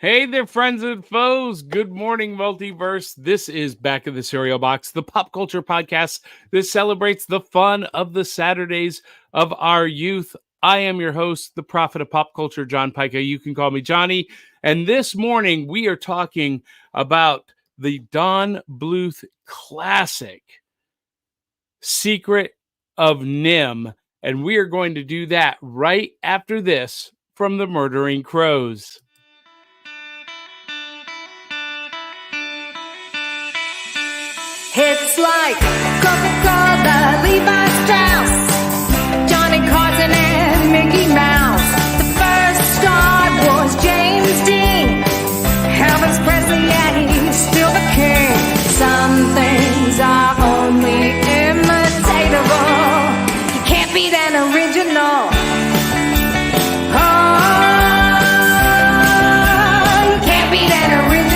Hey there, friends and foes. Good morning, multiverse. This is Back of the Cereal Box, the pop culture podcast that celebrates the fun of the Saturdays of our youth. I am your host, the prophet of pop culture, John Pica. You can call me Johhny. And this morning, we are talking about the Don Bluth classic, Secret of NIMH. And we are going to do that right after this from the Murdering Crows. It's like Coca-Cola, Levi Strauss, Johnny Carson and Mickey Mouse. The first star was James Dean, Elvis Presley, and he's still the king. Some things are only imitatable. You can't beat an original. Oh, you can't beat an original.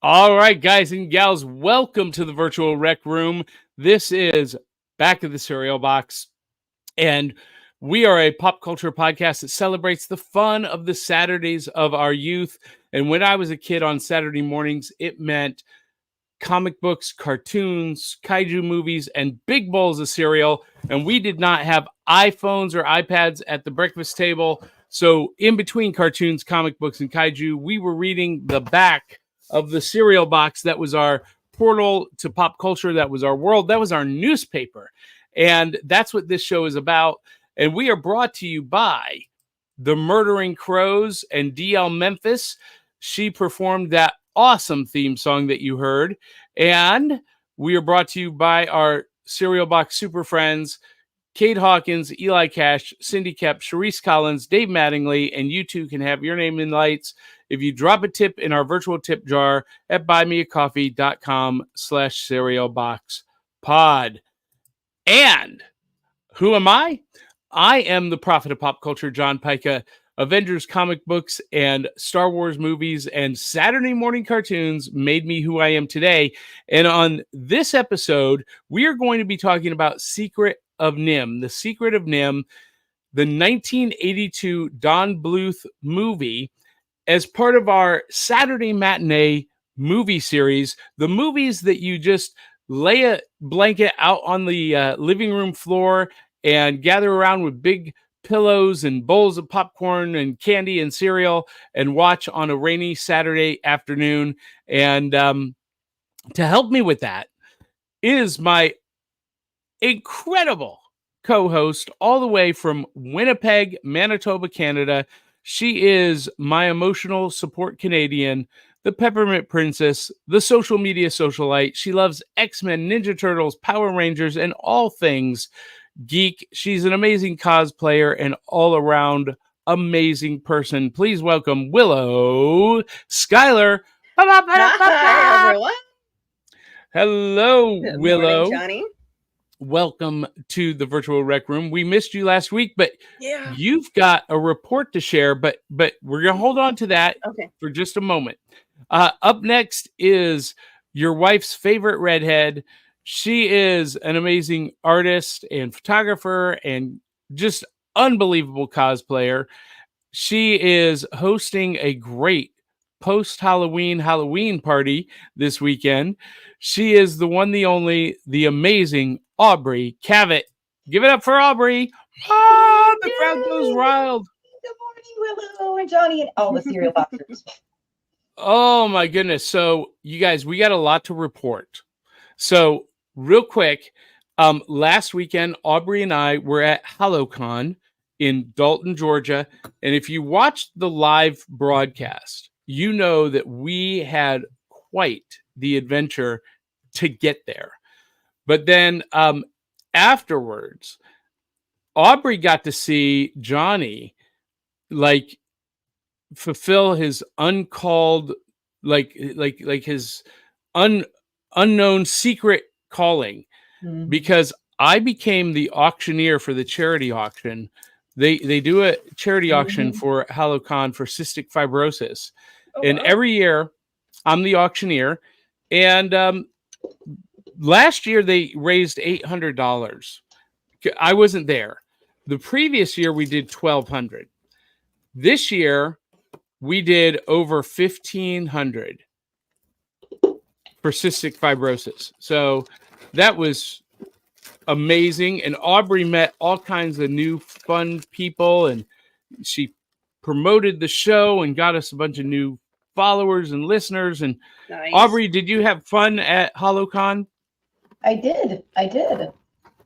All right, guys and gals, welcome to the virtual rec room. This is Back of the Cereal Box, and we are a pop culture podcast that celebrates the fun of the Saturdays of our youth. And when I was a kid on Saturday mornings, it meant comic books, cartoons, kaiju movies, and big bowls of cereal. And we did not have iPhones or iPads at the breakfast table. So in between cartoons, comic books, and kaiju, we were reading the back of the cereal box. That was our portal to pop culture. That was our world. That was our newspaper. And that's what this show is about. And we are brought to you by the Murdering Crows and DL Memphis. She performed that awesome theme song that you heard. And we are brought to you by our cereal box super friends, Kate Hawkins, Eli Cash, Cindy Kep, Sharice Collins, Dave Mattingly, and you too can have your name in lights if you drop a tip in our virtual tip jar at buymeacoffee.com/cerealboxpod. And who am I? I am the prophet of pop culture, John Pica. Avengers comic books and Star Wars movies and Saturday morning cartoons made me who I am today. And on this episode, we are going to be talking about Secret of NIMH, the Secret of NIMH, the 1982 Don Bluth movie, as part of our Saturday Matinee movie series, the movies that you just lay a blanket out on the living room floor and gather around with big pillows and bowls of popcorn and candy and cereal and watch on a rainy Saturday afternoon. And to help me with that is my incredible co-host all the way from Winnipeg, Manitoba, Canada. She is my emotional support Canadian, the Peppermint Princess, the social media socialite. She loves X-Men, Ninja Turtles, Power Rangers, and all things geek. She's an amazing cosplayer and all-around amazing person. Please welcome Willow Schuyler. Hi, everyone. Hello, Good Willow. morning, Johnny. Welcome to the virtual rec room. We missed you last week, but Yeah. you've got a report to share, but we're going to hold on to that Okay. for just a moment. Up next is your wife's favorite redhead. She is an amazing artist and photographer and just unbelievable cosplayer. She is hosting a great post-Halloween party this weekend. She is the one, the only, the amazing Aubrey Cavett. Give it up for Aubrey. Oh, the crowd goes wild. Good morning, Willow and Johnny and all the cereal boxers. Oh my goodness. So you guys, we got a lot to report. So real quick, last weekend, Aubrey and I were at HalloCon in Dalton, Georgia. And if you watched the live broadcast, you know that we had quite the adventure to get there. But then afterwards, Aubrey got to see Johhny like fulfill his uncalled, like his unknown secret calling, because I became the auctioneer for the charity auction. They do a charity auction for HalloCon for cystic fibrosis. And every year I'm the auctioneer. And last year they raised $800. I wasn't there. The previous year we did 1,200. This year we did over 1,500 for cystic fibrosis. So that was amazing. And Aubrey met all kinds of new fun people, and she promoted the show and got us a bunch of new followers and listeners. And Nice. Aubrey, did you have fun at HoloCon? I did.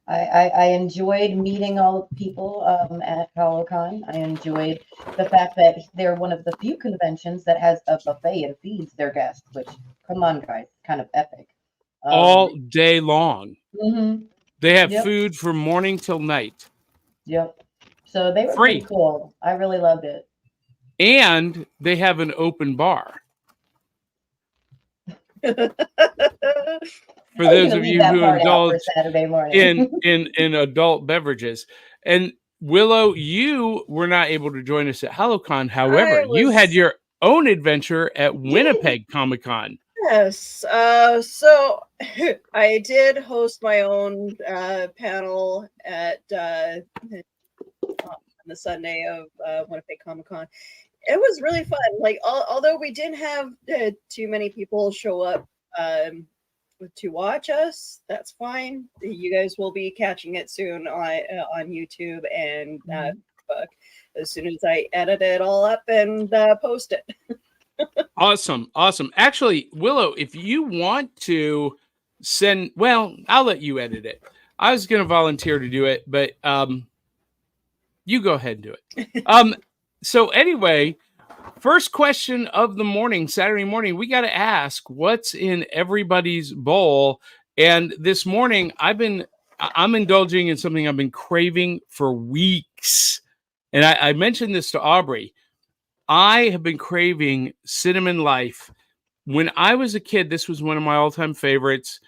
I enjoyed meeting all the people at HoloCon. I enjoyed the fact that they're one of the few conventions that has a buffet and feeds their guests, which, come on, guys, kind of epic. All day long. Mm-hmm. They have Yep. food from morning till night. Yep. So they were Free. pretty cool. I really loved it. And they have an open bar. For Oh, those gonna of leave you that who part out for indulge Saturday morning. in adult beverages. And Willow, you were not able to join us at HoloCon. However, you had your own adventure at Winnipeg Comic Con. Yes. So I did host my own panel at on the Sunday of Winnipeg Comic Con. It was really fun. Like, although we didn't have too many people show up to watch us, that's fine. You guys will be catching it soon on YouTube and Facebook as soon as I edit it all up and post it. Awesome. Actually, Willow, if you want to send, well, I'll let you edit it. I was going to volunteer to do it, but you go ahead and do it. So anyway, first question of the morning, Saturday morning, we got to ask what's in everybody's bowl. And this morning, I'm indulging in something I've been craving for weeks. And I mentioned this to Aubrey. I have been craving Cinnamon Life. When I was a kid, this was one of my all-time favorites.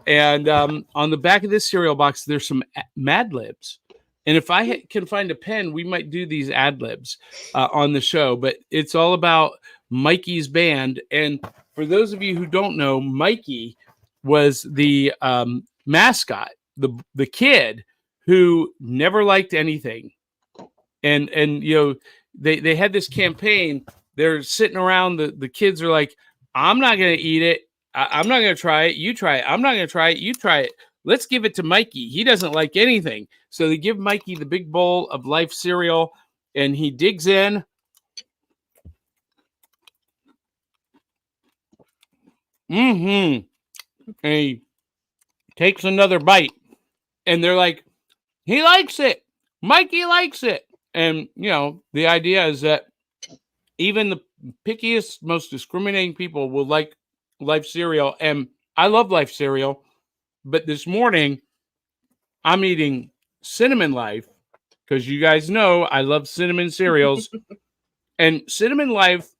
And on the back of this cereal box, there's some Mad Libs. And if I can find a pen, we might do these ad libs on the show. But it's all about Mikey's band. And for those of you who don't know, Mikey was the mascot, the kid who never liked anything. And you know, they had this campaign. They're sitting around. The kids are like, I'm not going to eat it. I'm not going to try it. You try it. I'm not going to try it. You try it. Let's give it to Mikey. He doesn't like anything. So they give Mikey the big bowl of Life cereal, and he digs in. And he takes another bite. And they're like, he likes it. Mikey likes it. And, you know, the idea is that even the pickiest, most discriminating people will like Life cereal. And I love Life cereal. But this morning, I'm eating Cinnamon Life because you guys know I love cinnamon cereals. And Cinnamon Life,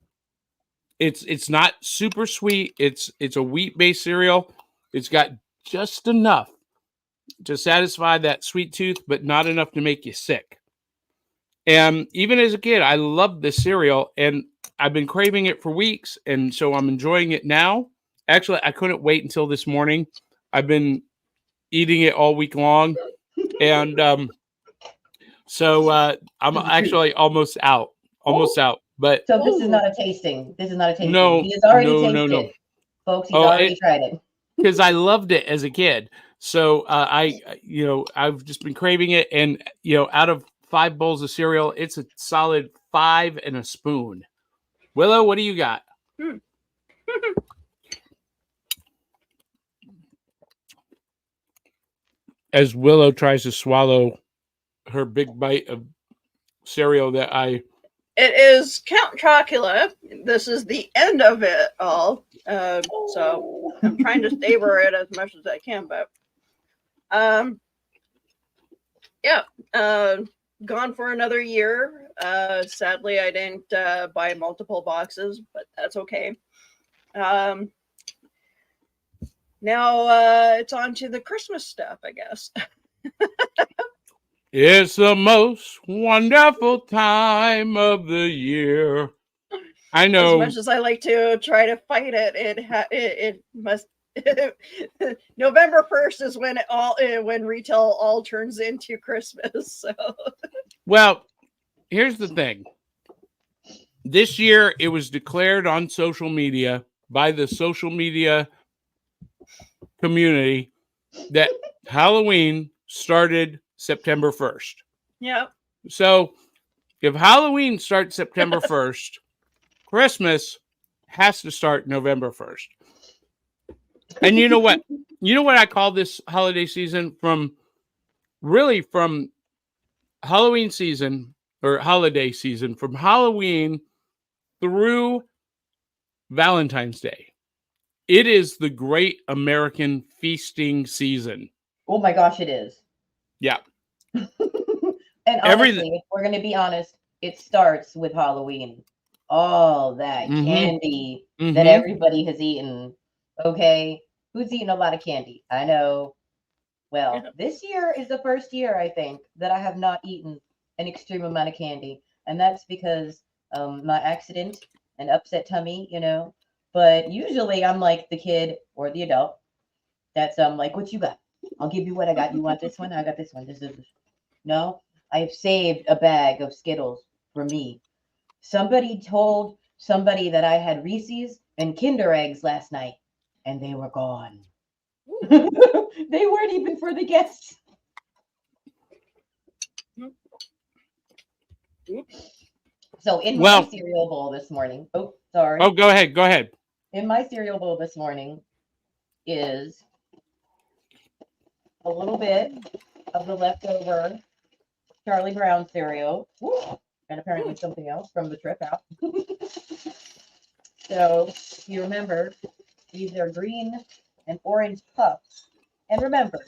it's not super sweet. It's a wheat-based cereal. It's got just enough to satisfy that sweet tooth, but not enough to make you sick. And even as a kid, I loved this cereal, and I've been craving it for weeks, and so I'm enjoying it now. Actually, I couldn't wait until this morning. I've been eating it all week long, and so I'm actually almost out. But So this is not a tasting. This is not a tasting. No, He has already no, tasted no. it. Folks, he's already tried it. because I loved it as a kid. So I've just been craving it, and out of 5 bowls of cereal, it's a solid 5 and a spoon. Willow, what do you got? As Willow tries to swallow her big bite of cereal It is Count Chocula. This is the end of it all. So I'm trying to savor it as much as I can, but gone for another year. Sadly, I didn't buy multiple boxes, but that's okay. Now it's on to the Christmas stuff, I guess. It's the most wonderful time of the year. I As know. much as I like to try to fight it, it must. November 1st is when when retail all turns into Christmas. So Well, here's the thing. This year, it was declared on social media by the social media community that Halloween started September 1st. yeah, So if Halloween starts September 1st, Christmas has to start November 1st. And you know what? You know what I call this holiday season? From Halloween season or holiday season, from Halloween through Valentine's Day. It is the great American feasting season. Oh my gosh, it is. Yeah. And honestly, if we're going to be honest, it starts with Halloween. All that candy that everybody has eaten. Okay. Who's eaten a lot of candy? I know. Well, this year is the first year, I think, that I have not eaten an extreme amount of candy. And that's because my accident and upset tummy, you know. But usually I'm like the kid or the adult that's like, what you got? I'll give you what I got. You want this one? I got this one. This. No, I've saved a bag of Skittles for me. Somebody told somebody that I had Reese's and Kinder eggs last night, and they were gone. They weren't even for the guests. So in my cereal bowl this morning, oh, sorry. Oh, go ahead. Go ahead. In my cereal bowl this morning is a little bit of the leftover Charlie Brown cereal. Woo! And apparently something else from the trip out. So if you remember, these are green and orange puffs. And remember,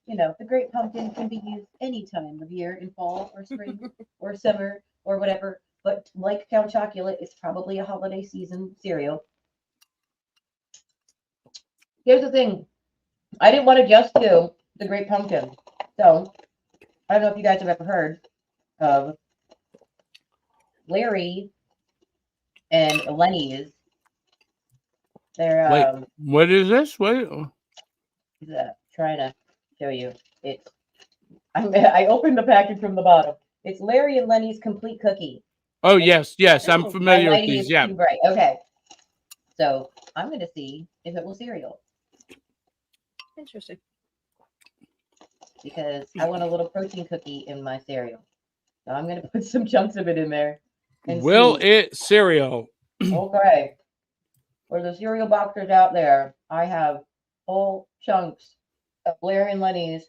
you know, the great pumpkin can be used any time of year, in fall or spring or summer or whatever. But like Count Chocolate, it's probably a holiday season cereal. Here's the thing. I didn't want to just do the great pumpkin. So I don't know if you guys have ever heard of Larry and Lenny's. They're Wait, what is this? What? Trying to show you. It's I opened the package from the bottom. It's Larry and Lenny's complete cookie. Oh yes, I'm familiar with these. Yeah. Right. Okay. So I'm going to see if it will cereal. interesting. Because I want a little protein cookie in my cereal. So I'm going to put some chunks of it in there. And Will see. it cereal? Okay. For the cereal boxers out there, I have whole chunks of Larry and Lenny's.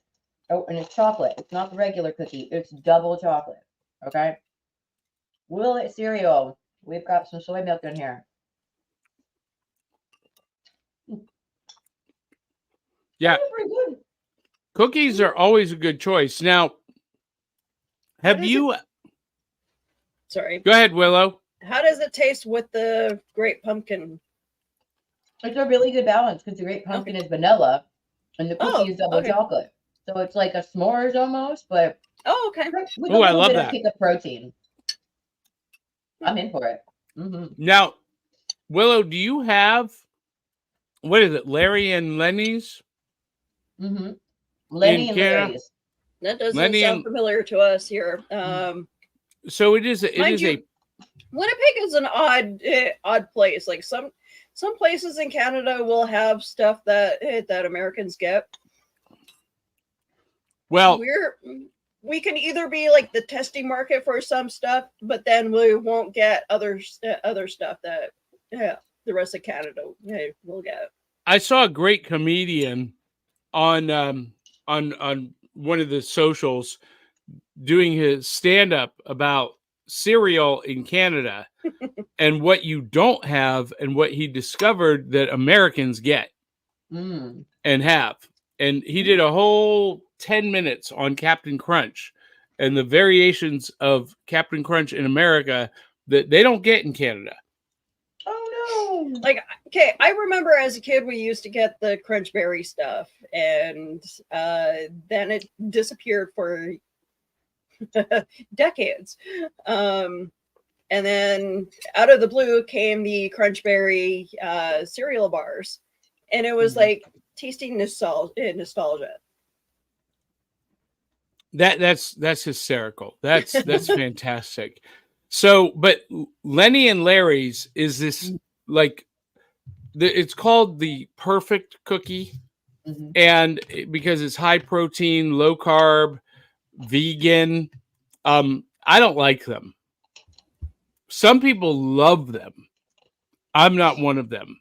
Oh, and it's chocolate. It's not the regular cookie. It's double chocolate. Okay. Will it cereal? We've got some soy milk in here. Yeah. Pretty good. Cookies are always a good choice. Now, have you... Sorry. Go ahead, Willow. How does it taste with the great pumpkin? It's a really good balance because the great pumpkin is vanilla and the cookie is double chocolate. So it's like a s'mores almost, but okay. Oh, I love that. Kick of protein. I'm in for it. Now, Willow, do you have, what is it, Larry and Lenny's? Lenny and Larry's. That doesn't sound familiar to us here. So it is. Winnipeg is an odd place. Like some places in Canada will have stuff that Americans get. Well, we can either be like the testing market for some stuff, but then we won't get other stuff that the rest of Canada will get. I saw a great comedian on one of the socials doing his stand-up about cereal in Canada and what you don't have and what he discovered that Americans get and have. And he did a whole 10 minutes on Captain Crunch and the variations of Captain Crunch in America that they don't get in Canada. Oh no. Like, okay, I remember as a kid we used to get the Crunch Berry stuff, and then it disappeared for decades. And And then out of the blue came the Crunchberry cereal bars. And it was like tasting nostalgia. That's hysterical. That's fantastic. So, but Lenny and Larry's is this like it's called the perfect cookie, and because it's high protein, low carb, vegan. I don't like them. Some people love them. I'm not one of them.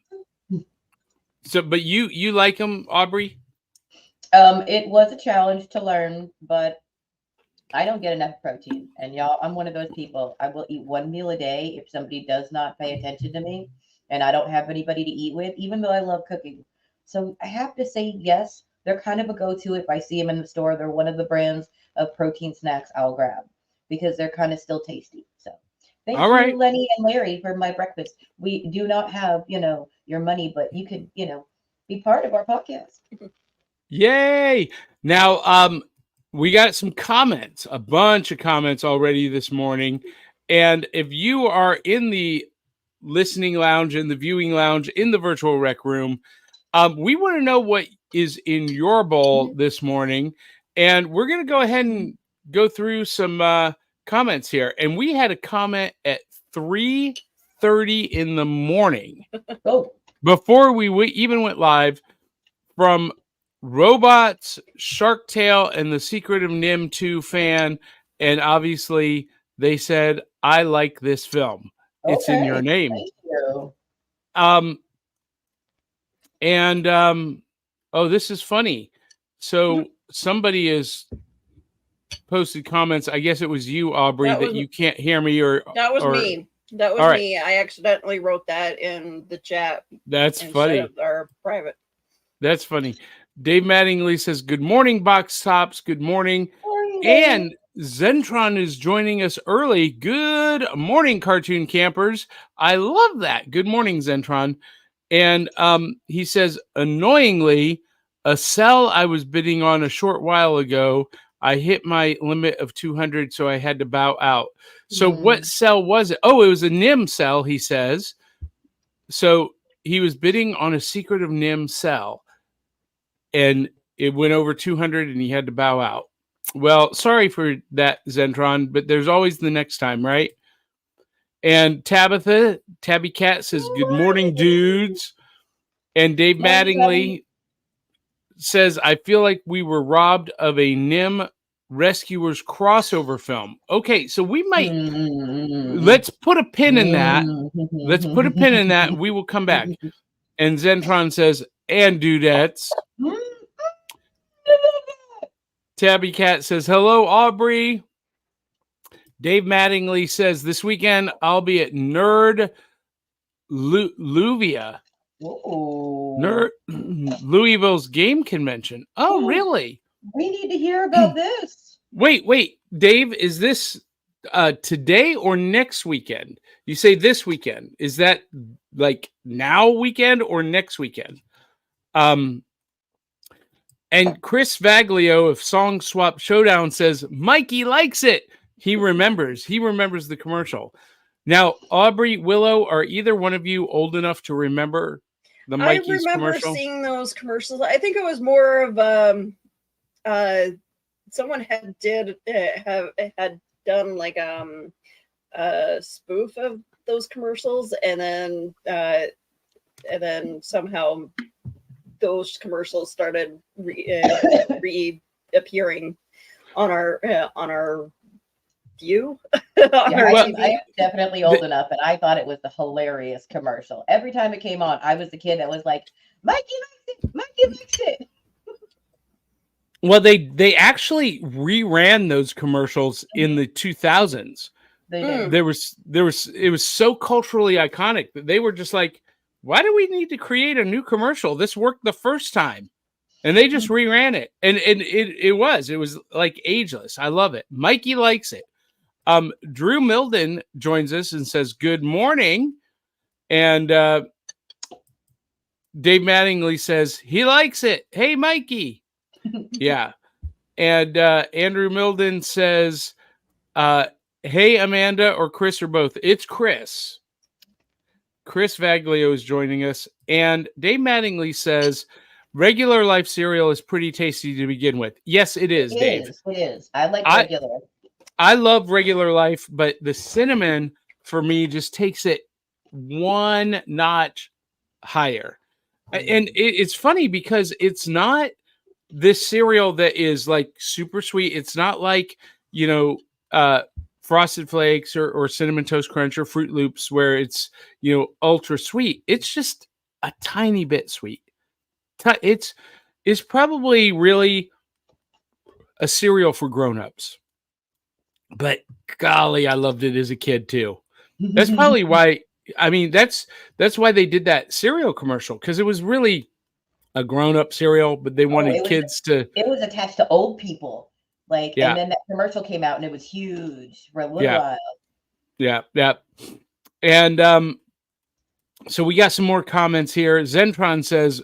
So, but you like them, Aubrey? It was a challenge to learn, but I don't get enough protein. And y'all, I'm one of those people. I will eat one meal a day if somebody does not pay attention to me and I don't have anybody to eat with, even though I love cooking. So I have to say yes. They're kind of a go-to if I see them in the store. They're one of the brands of protein snacks I'll grab because they're kind of still tasty. So thank All you, right. Lenny and Larry, for my breakfast. We do not have, your money, but you could, be part of our podcast. Yay! Now, we got some comments, a bunch of comments already this morning. And if you are in the listening lounge, in the viewing lounge, in the virtual rec room, we want to know what is in your bowl this morning. And we're going to go ahead and go through some comments here. And we had a comment at 3:30 in the morning before we even went live from Robots, Shark Tale, and the Secret of NIMH 2 fan. And obviously they said, I like this film. It's in your name. Thank you. Oh, this is funny. So somebody has posted comments. I guess it was you, Aubrey, that you can't hear me that was me. That was me. I accidentally wrote that in the chat. That's funny. Our private. That's funny. Dave Mattingly says, good morning, Box Tops. Good morning. And Zentron is joining us early. Good morning, cartoon campers. I love that. Good morning, Zentron. And he says, annoyingly, a sell I was bidding on a short while ago, I hit my limit of 200, so I had to bow out. So what sell was it? Oh, it was a NIMH sell, he says. So he was bidding on a Secret of NIMH sell, and it went over 200, and he had to bow out. Well, sorry for that, Zentron, but there's always the next time, right? And Tabby Cat says, good morning, dudes. And Dave Mattingly says, I feel like we were robbed of a NIMH Rescuers crossover film. Okay, so we might, let's put a pin in that. Let's put a pin in that. We will come back. And Zentron says, and dudettes. Tabby Cat says, hello, Aubrey. Dave Mattingly says, this weekend I'll be at Nerd Luvia. Louisville's game convention. Oh, really? We need to hear about this. Wait. Dave, is this today or next weekend? You say this weekend. Is that like now weekend or next weekend? And Chris Vaglio of Song Swap Showdown says, Mikey likes it. He remembers the commercial. Now, Aubrey, Willow, are either one of you old enough to remember the Mikey's commercial? I remember seeing those commercials. I think it was more of someone had done like a spoof of those commercials, and then somehow those commercials started reappearing on our view. I'm definitely old enough, and I thought it was the hilarious commercial. Every time it came on, I was the kid that was like, Mikey likes it. Mikey likes it. Well, they actually reran those commercials in the 2000s. They did. It was so culturally iconic that they were just like, why do we need to create a new commercial? This worked the first time. And they just reran it. And it was like ageless. I love it. Mikey likes it. Drew Milden joins us and says, good morning. And Dave Mattingly says, he likes it. Hey, Mikey. Yeah. And Andrew Milden says, Hey, Amanda or Chris or both. It's Chris. Chris Vaglio is joining us. And Dave Mattingly says, regular life cereal is pretty tasty to begin with. Yes, it is, Dave. It is. I like I- regular. I love regular life, but the cinnamon for me just takes it one notch higher. And it's funny because it's not this cereal that is like super sweet. It's not like, Frosted Flakes or Cinnamon Toast Crunch or Fruit Loops where it's, ultra sweet. It's just a tiny bit sweet. It's probably really a cereal for grown-ups. But golly, I loved it as a kid too. That's probably why. I mean, that's why they did that cereal commercial, because it was really a grown-up cereal, but they wanted kids to. It was attached to old people, and then that commercial came out and it was huge for a little while. Yeah. And so we got some more comments here. Zentron says,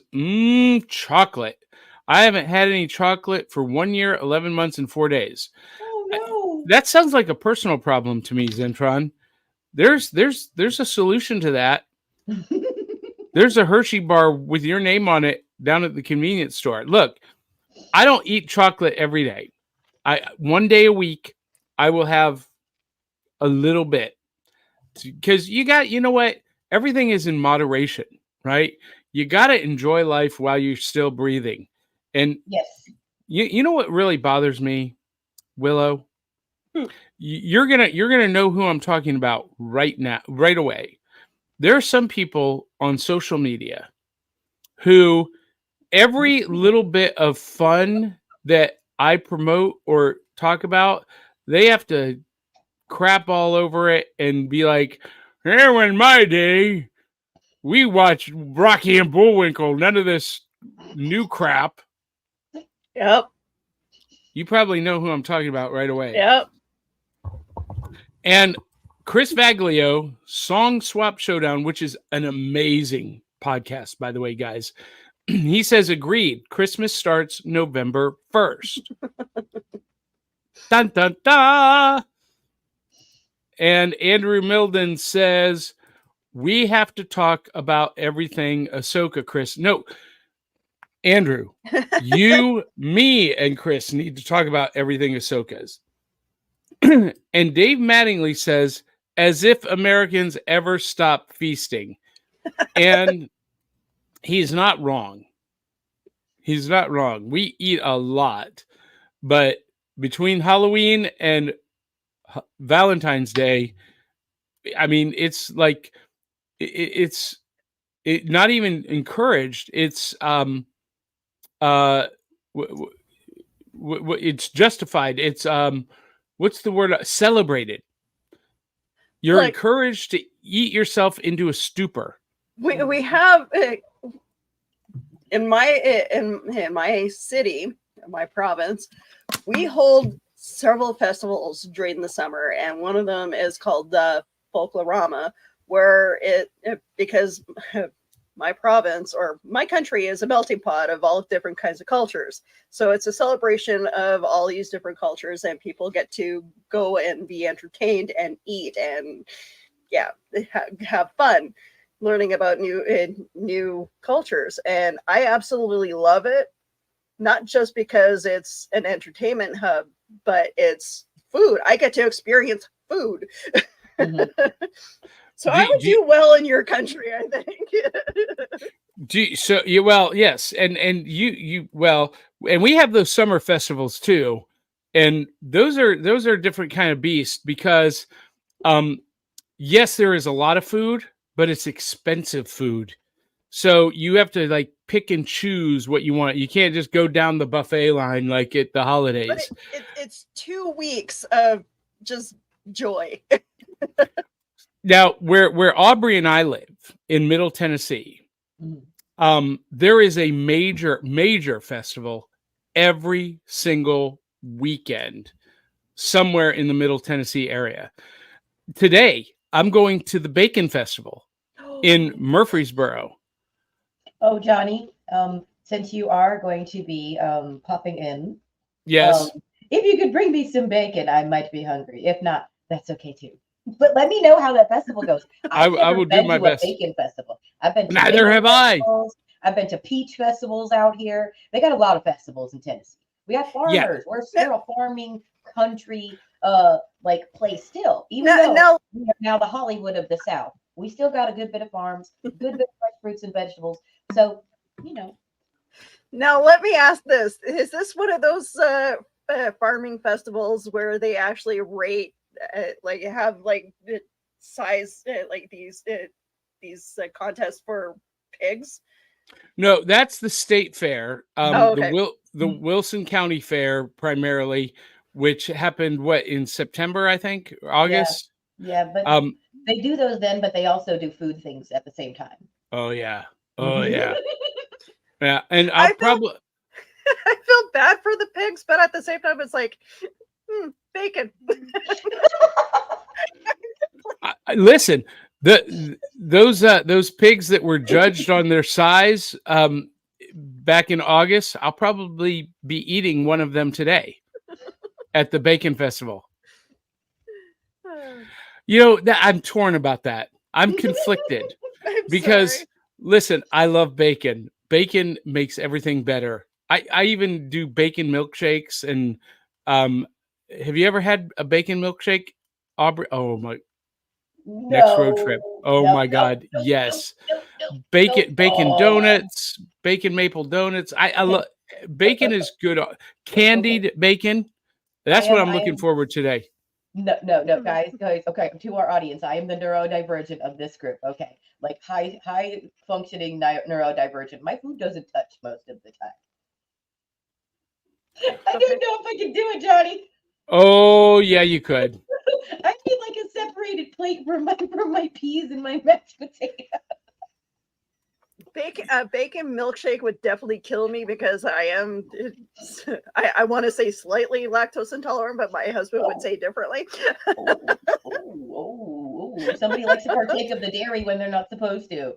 chocolate. I haven't had any chocolate for 1 year, 11 months, and 4 days. Oh no. That sounds like a personal problem to me, Zentron. There's a solution to that. There's a Hershey bar with your name on it down at the convenience store. Look, I don't eat chocolate every day. One day a week, I will have a little bit, because you know what? Everything is in moderation, right? You got to enjoy life while you're still breathing. And yes, you know what really bothers me, Willow? You're gonna know who I'm talking about right now, right away. There are some people on social media who every little bit of fun that I promote or talk about, they have to crap all over it and be like, "Here in my day, we watched Rocky and Bullwinkle. None of this new crap." Yep. You probably know who I'm talking about right away. Yep. And Chris Vaglio, Song Swap Showdown, which is an amazing podcast, by the way, guys. He says, agreed. Christmas starts November 1st. Dun, dun, dun. And Andrew Milden says, we have to talk about everything Ahsoka, Chris. No, Andrew, you, me, and Chris need to talk about everything Ahsoka's. And Dave Mattingly says, as if Americans ever stop feasting. And he's not wrong. He's not wrong. We eat a lot. But between Halloween and Valentine's Day, I mean, it's like, it's not even encouraged. It's it's justified. It's what's the word? Celebrated. You're encouraged to eat yourself into a stupor. We have in my city, in my province, we hold several festivals during the summer, and one of them is called the Folklorama, where because my province or my country is a melting pot of all different kinds of cultures. So it's a celebration of all these different cultures, and people get to go and be entertained and eat and have fun learning about new cultures. And I absolutely love it, not just because it's an entertainment hub, but it's food. I get to experience food. Mm-hmm. So I would do well in your country, I think. Yes, and we have those summer festivals too, and those are different kind of beasts because, yes, there is a lot of food, but it's expensive food, so you have to like pick and choose what you want. You can't just go down the buffet line like at the holidays. But it's 2 weeks of just joy. Now, where Aubrey and I live in Middle Tennessee, there is a major festival every single weekend somewhere in the Middle Tennessee area. Today, I'm going to the Bacon Festival in Murfreesboro. Oh, Johhny, since you are going to be popping in, yes, if you could bring me some bacon, I might be hungry. If not, That's okay too. But let me know how that festival goes. I never will do been my to a best. bacon festival. I've been to Neither bacon have I. festivals. I've been to peach festivals out here. They got a lot of festivals in Tennessee. We have Yeah. farmers. We're a farming country like place still. Even No, though no. we are now the Hollywood of the South. We still got a good bit of farms, good bit of fresh fruits and vegetables. So, you know. Now let me ask this: is this one of those farming festivals where they actually rate, like have like the size, like these contests for pigs? No, that's the state fair. Oh, okay. The Wilson County Fair primarily, which happened in September, I think, or August. Yeah, but they do those then, but they also do food things at the same time. Oh yeah. Yeah, and I I'll feel bad for the pigs, but at the same time, it's like bacon. listen. Those pigs that were judged on their size back in August, I'll probably be eating one of them today at the bacon festival. You know, I'm torn about that. I'm conflicted because listen, I love bacon. Bacon makes everything better. I even do bacon milkshakes. And have you ever had a bacon milkshake, Aubrey? Oh my! No. Next road trip. Oh my God! Yes, bacon donuts, bacon maple donuts. I love bacon. Is good. Candied bacon. That's what I'm looking forward today. No, guys. Okay, to our audience, I am the neurodivergent of this group. Okay, like high functioning neurodivergent. My food doesn't touch most of the time. I don't know if I can do it, Johhny. Oh yeah, you could. I need like a separated plate for my peas and my mashed potato. Bacon milkshake would definitely kill me because I want to say slightly lactose intolerant, but my husband would say differently. Somebody likes to partake of the dairy when they're not supposed to.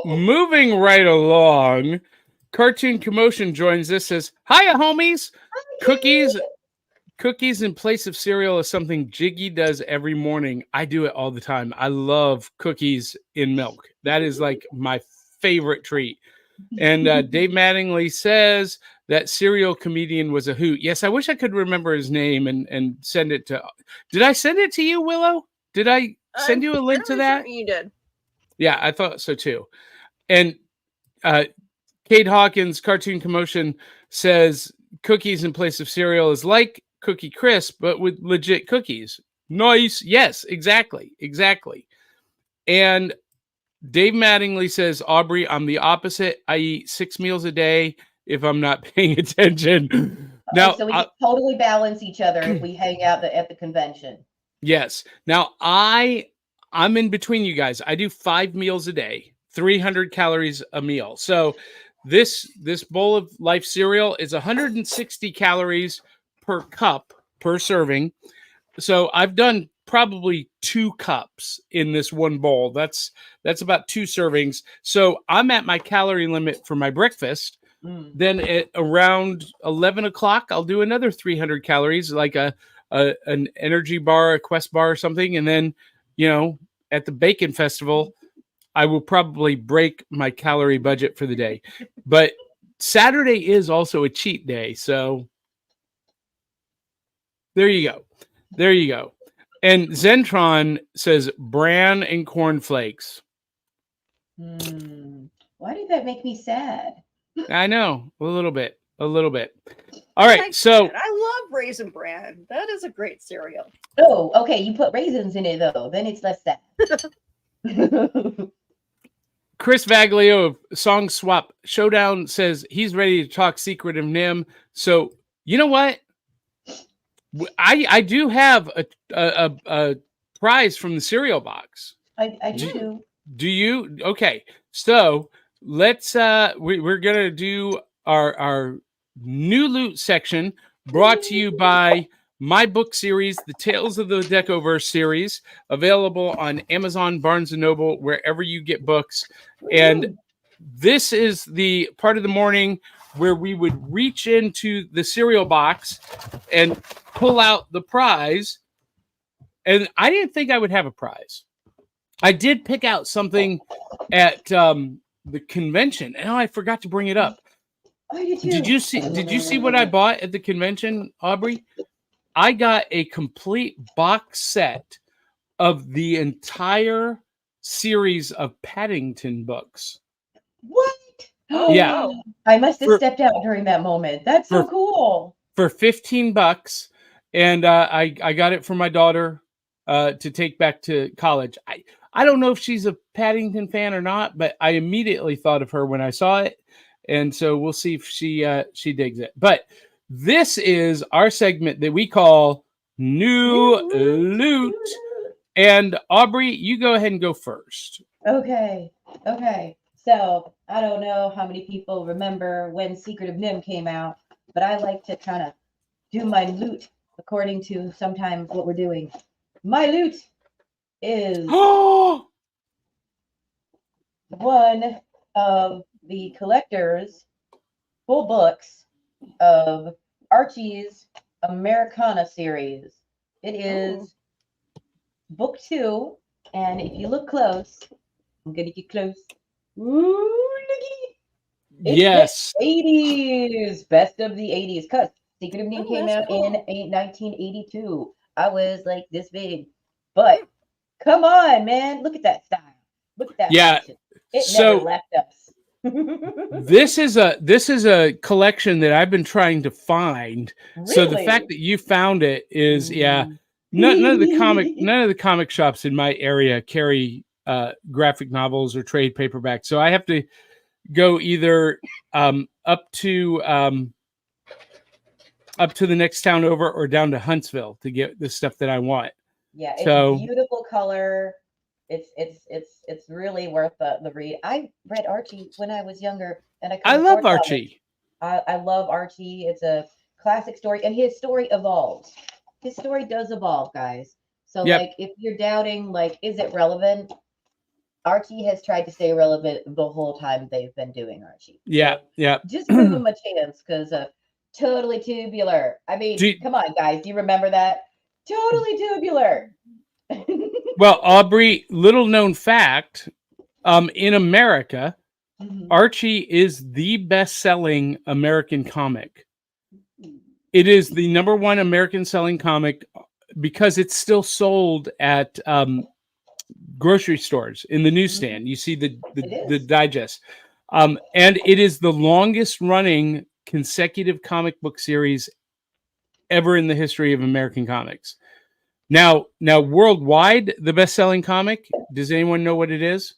Moving right along, Cartoon Commotion joins us, says, "Hiya, homies! Cookies in place of cereal is something Jiggy does every morning. I do it all the time. I love cookies in milk. That is like my favorite treat." And Dave Mattingly says that cereal comedian was a hoot. Yes, I wish I could remember his name and send it to. Did I send it to you, Willow? Did I send you a link to that? Sure you did. Yeah, I thought so too. And Kate Hawkins, Cartoon Commotion, says cookies in place of cereal is like Cookie Crisp, but with legit cookies. Nice. Yes, exactly. And Dave Mattingly says, Aubrey, I'm the opposite. I eat 6 meals a day if I'm not paying attention. Now, so we can totally balance each other if we hang out at the convention. Yes. Now, I'm in between you guys. I do 5 meals a day, 300 calories a meal. So this bowl of Life cereal is 160 calories per cup per serving. So I've done probably 2 cups in this one bowl. That's about 2 servings. So I'm at my calorie limit for my breakfast. Then at around 11 o'clock, I'll do another 300 calories, like an energy bar, a Quest bar or something. And then, at the Bacon Festival, I will probably break my calorie budget for the day. But Saturday is also a cheat day. So there you go. And Zentron says bran and cornflakes. Why did that make me sad? I know, a little bit. All right, so I love Raisin Bran. That is a great cereal. Oh, okay. You put raisins in it though, then it's less sad. Chris Vaglio of Song Swap Showdown says he's ready to talk Secret of NIMH. So you know what? I do have a prize from the cereal box. I do. Do you? Okay. So let's we're gonna do our new loot section brought to you by my book series, the Tales of the Decoverse series, available on Amazon, Barnes & Noble, wherever you get books. And this is the part of the morning where we would reach into the cereal box and pull out the prize. and I didn't think I would have a prize. I did pick out something at the convention, and I forgot to bring it up. Oh, you too. Did you see what I bought at the convention, Aubrey? I got a complete box set of the entire series of Paddington books. What? Yeah. wow. I must have stepped out during that moment. That's so cool. For $15, and I got it for my daughter to take back to college. I don't know if she's a Paddington fan or not, but I immediately thought of her when I saw it, and so we'll see if she digs it. But this is our segment that we call New Loot. And Aubrey, you go ahead and go first. Okay. So I don't know how many people remember when Secret of NIMH came out, but I like to kind of do my loot according to sometimes what we're doing. My loot is one of the collector's full books of Archie's Americana series. It is book 2, and if you look close, I'm gonna get close. Ooh, looky! It's Yes. the 80s, best of the 80s, because Secret of NIMH came that's out cool. in 1982. I was like this big, but come on, man, look at that style. Look at that. Yeah, fashion. It so- never left us. This is a collection that I've been trying to find. So the fact that you found it is none of the comic shops in my area carry graphic novels or trade paperbacks. So I have to go either up to the next town over or down to Huntsville to get the stuff that I want. Yeah, it's So- a beautiful color. It's really worth the read. I read Archie when I was younger, and I love afford comics. Archie. I love Archie. It's a classic story, and his story evolves. His story does evolve, guys. So, Yep. like, if you're doubting, like, is it relevant? Archie has tried to stay relevant the whole time they've been doing Archie. Yeah, yeah. Just give him a chance, because Totally Tubular. I mean, come on, guys. Do you remember that? Totally Tubular. Well, Aubrey, little known fact, in America, Archie is the best-selling American comic. It is the number one American selling comic because it's still sold at grocery stores in the newsstand. You see the digest. And it is the longest running consecutive comic book series ever in the history of American comics. Now worldwide, the best-selling comic, does anyone know what it is?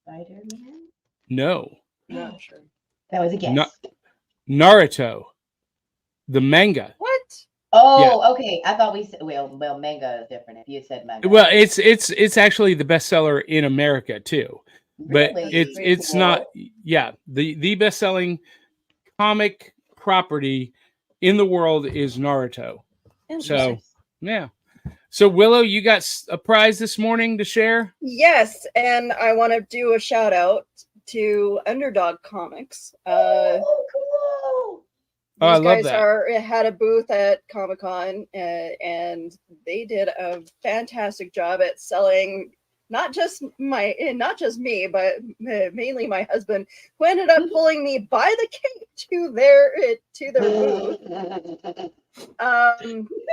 Spider-Man? No. Not sure. That was a guess. Naruto, the manga. What? Oh, okay. I thought we said well, manga is different. If you said manga, Well, it's actually the bestseller in America too, but Really? it's Cool. not. Yeah, the best-selling comic property in the world is Naruto. So yeah. So Willow, you got a prize this morning to share? Yes, and I want to do a shout out to Underdog Comics. Cool. Oh, I These love guys that. had a booth at Comic-Con, and they did a fantastic job at selling not just me, but mainly my husband, who ended up pulling me by the cape to their booth,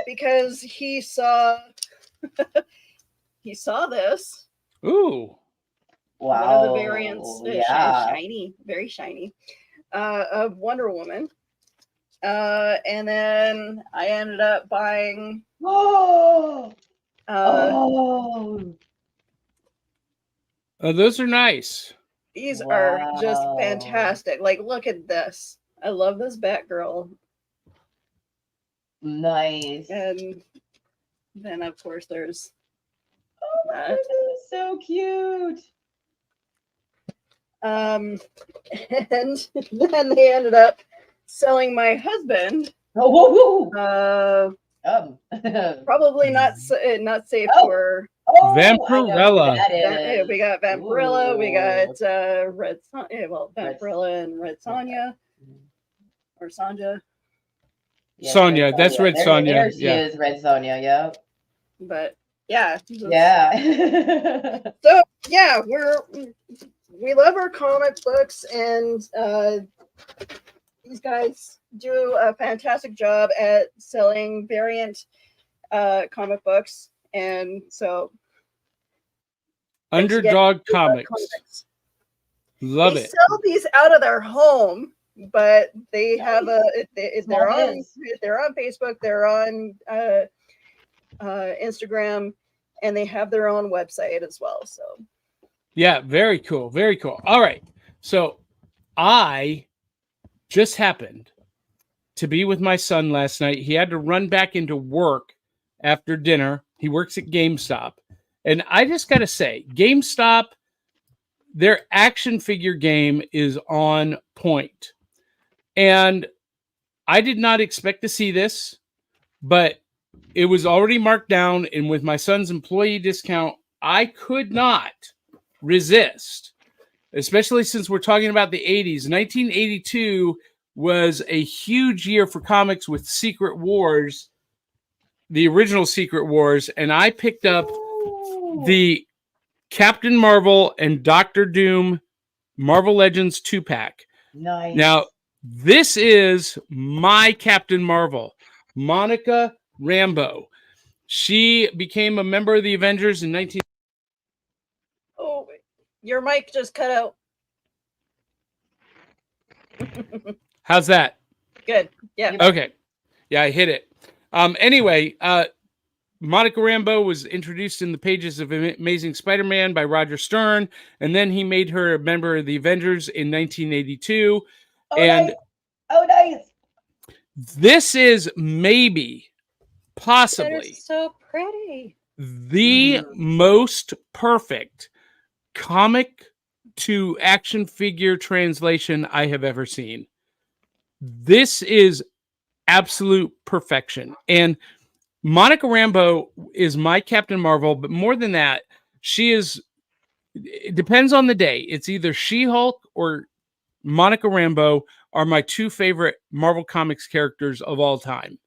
because he saw this. Ooh. Wow. One of the variants, Yeah. shiny, very shiny, of Wonder Woman. And then I ended up buying Oh. Oh. Those are nice. these are just Wow. fantastic. Like, look at this. I love this Batgirl. Nice. And then of course there's Oh my that. goodness, so cute. And then they ended up selling my husband. Oh, whoa, whoa. Probably not safe Oh. for. Oh, I know who Vampirella. that is. We got Vampirella. We Ooh. got Red. Vampirella and Red Sonja or Sanja. Yeah, Sonia. That's Red There, Sonia. there she Yeah. is, Red Sonia. Yep. But yeah, Yeah. so yeah, we love our comic books, and these guys do a fantastic job at selling variant comic books, and so thanks again, Underdog Underdog Comics. Love they it. sell these out of their home, but they have they're on Facebook, they're on Instagram, and they have their own website as well. So Yeah, very cool. Very cool. All right. So I just happened to be with my son last night. He had to run back into work after dinner. He works at GameStop. And I just got to say, GameStop, their action figure game is on point. And I did not expect to see this, but it was already marked down. And with my son's employee discount, I could not resist, especially since we're talking about the 80s. 1982 was a huge year for comics with Secret Wars, the original Secret Wars, and I picked up the Captain Marvel and Doctor Doom Marvel Legends 2-pack. Nice. Now, this is my Captain Marvel, Monica Rambeau. She became a member of the Avengers in 19... Oh, your mic just cut out. How's that? Good. Yeah. Okay. Yeah, I hit it. Anyway, Monica Rambeau was introduced in the pages of Amazing Spider-Man by Roger Stern, and then he made her a member of the Avengers in 1982. Nice. Oh, nice. This is maybe, possibly, so pretty. the most perfect comic to action figure translation I have ever seen. This is absolute perfection. And Monica Rambeau is my Captain Marvel, but more than that, she is, it depends on the day. It's either She-Hulk or Monica Rambeau are my two favorite Marvel Comics characters of all time.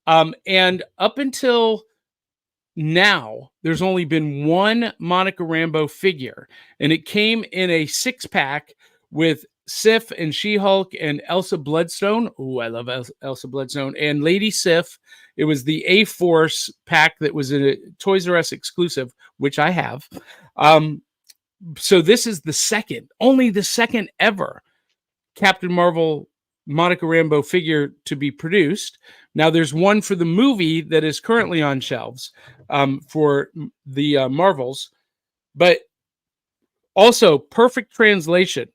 And up until now, there's only been one Monica Rambeau figure, and it came in a 6-pack with Sif and She-Hulk and Elsa Bloodstone. Oh, I love Elsa Bloodstone. And Lady Sif. It was the A-Force pack that was a Toys R Us exclusive, which I have. So this is the second, only the second ever Captain Marvel Monica Rambeau figure to be produced. Now there's one for the movie that is currently on shelves for the Marvels, but also perfect translation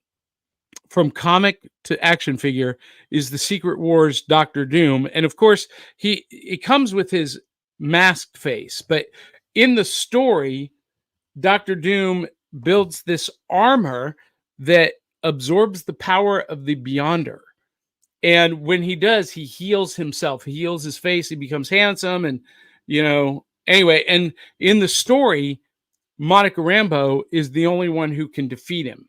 from comic to action figure is the Secret Wars Doctor Doom. And of course, it comes with his masked face, but in the story, Doctor Doom builds this armor that absorbs the power of the Beyonder. And when he does, he heals himself. He heals his face. He becomes handsome. And, anyway, and in the story, Monica Rambeau is the only one who can defeat him.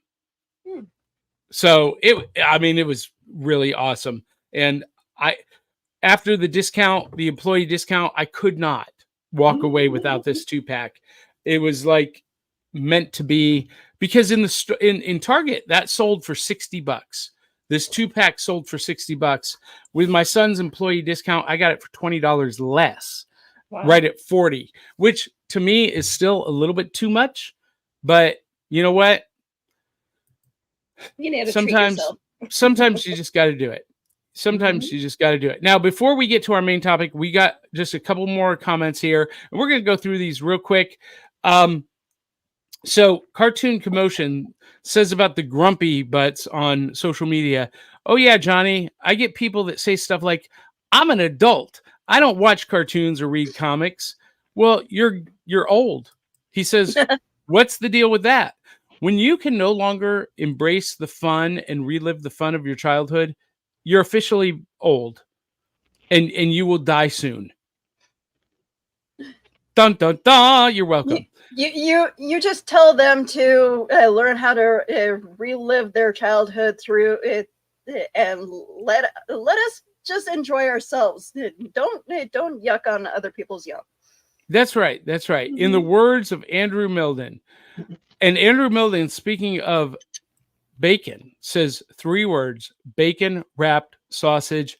So it was really awesome. And after the employee discount, I could not walk away without this 2-pack. It was like meant to be, because in Target that sold for $60. This 2-pack sold for $60. With my son's employee discount, I got it for $20 less. Wow. Right at $40, which to me is still a little bit too much. But you know what? You need to sometimes you just got to do it. Sometimes you just got to do it. Now, before we get to our main topic, we got just a couple more comments here, and we're going to go through these real quick. So Cartoon Commotion says about the grumpy butts on social media. Oh yeah, Johhny, I get people that say stuff like, I'm an adult. I don't watch cartoons or read comics. Well, you're old. He says, what's the deal with that? When you can no longer embrace the fun and relive the fun of your childhood, you're officially old, and you will die soon. Dun dun dun. You're welcome. You just tell them to learn how to relive their childhood through it, and let us just enjoy ourselves. Don't yuck on other people's yum. That's right. That's right. In the words of Andrew Milden, and Andrew Milden, speaking of bacon, says 3 words: bacon wrapped sausage,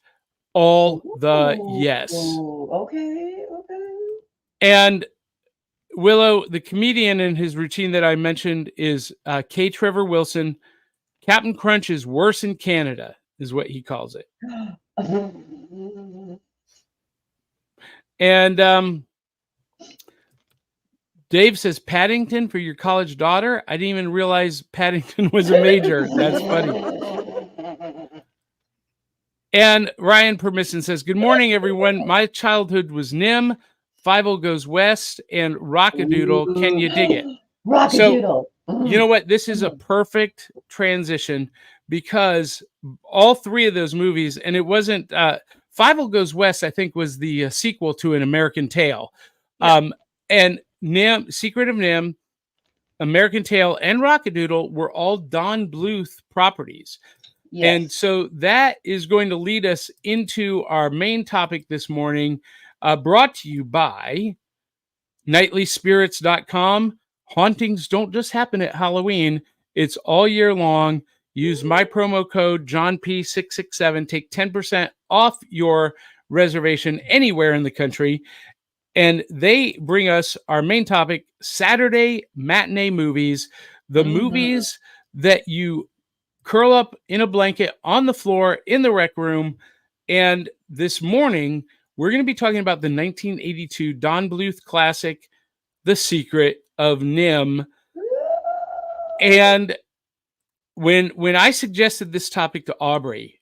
all the yes. Okay. And Willow, the comedian in his routine that I mentioned, is K. Trevor Wilson. Captain Crunch is worse in Canada, is what he calls it. And Dave says, Paddington for your college daughter? I didn't even realize Paddington was a major. That's funny. And Ryan Permission says, good morning, everyone. My childhood was NIMH, Five-O Goes West, and Rockadoodle. Can you dig it? Rockadoodle. So, you know what? This is a perfect transition because all 3 of those movies, and it wasn't, Five-O Goes West, I think, was the sequel to An American Tail. Yeah. And NIMH, Secret of NIMH, American Tail, and Rockadoodle were all Don Bluth properties. Yes. And so that is going to lead us into our main topic this morning, brought to you by nightlyspirits.com. Hauntings don't just happen at Halloween. It's all year long. Use my promo code JohnP667. Take 10% off your reservation anywhere in the country. And they bring us our main topic, Saturday Matinee Movies, the movies that you curl up in a blanket on the floor in the rec room. And this morning, we're going to be talking about the 1982 Don Bluth classic, The Secret of NIMH. And when I suggested this topic to Aubrey,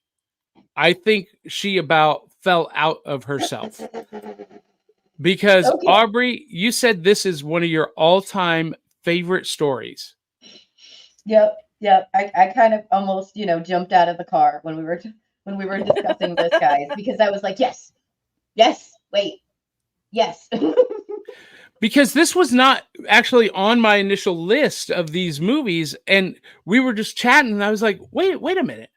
I think she about fell out of herself. Because, okay, Aubrey, you said this is one of your all-time favorite stories. Yep. I kind of almost, jumped out of the car when we were discussing this, guys, because I was like, yes, wait, yes. Because this was not actually on my initial list of these movies, and we were just chatting, and I was like, wait a minute.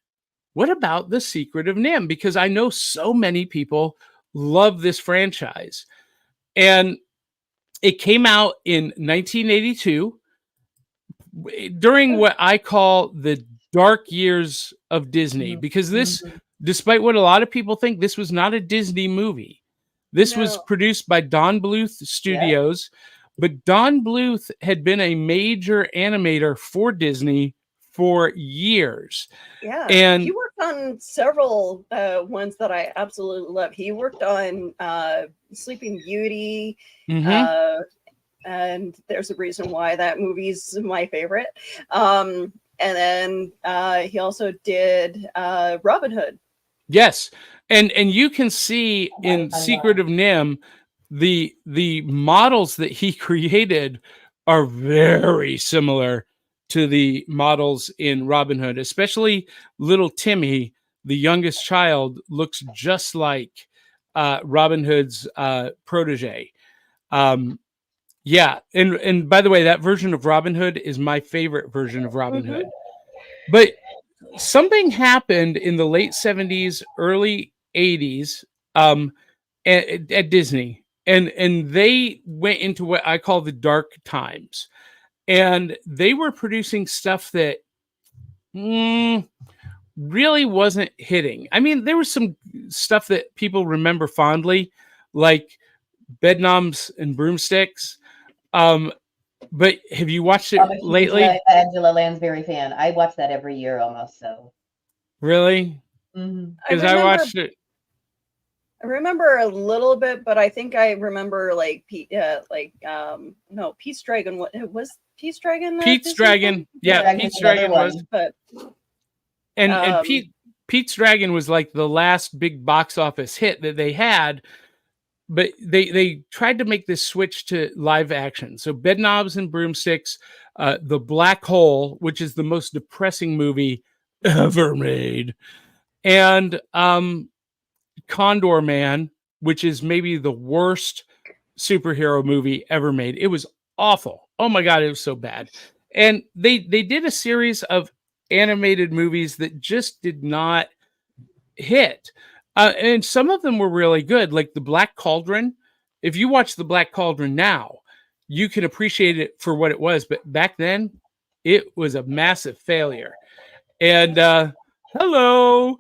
What about The Secret of NIMH? Because I know so many people love this franchise. And it came out in 1982 during what I call the dark years of Disney, because this, despite what a lot of people think, this was not a Disney movie. This was produced by Don Bluth Studios, but Don Bluth had been a major animator for Disney for years. Yeah, and he worked on several ones that I absolutely love. He worked on Sleeping Beauty, and there's a reason why that movie's my favorite. And then he also did Robin Hood. Yes, and you can see in Secret of NIMH, the models that he created are very similar to the models in Robin Hood, especially little Timmy, the youngest child, looks just like Robin Hood's protege. Yeah, and by the way, that version of Robin Hood is my favorite version of Robin Hood. But something happened in the late 70s, early 80s at Disney, and they went into what I call the dark times. And they were producing stuff that really wasn't hitting. I mean, there was some stuff that people remember fondly, like Bedknobs and Broomsticks. But have you watched it lately? I'm a Angela Lansbury fan. I watch that every year almost. So really, because I watched it. I remember a little bit, but I think I remember Pete's Dragon. What was Pete's Dragon? Pete's Dragon, yeah, Pete's Dragon was. But and Pete's Dragon was like the last big box office hit that they had. But they tried to make this switch to live action. So Bedknobs and Broomsticks, The Black Hole, which is the most depressing movie ever made, and Condor Man, which is maybe the worst superhero movie ever made. It was awful. Oh my God, it was so bad. And they did a series of animated movies that just did not hit. And some of them were really good, like the Black Cauldron. If you watch the Black Cauldron now, you can appreciate it for what it was, but back then, it was a massive failure. And hello,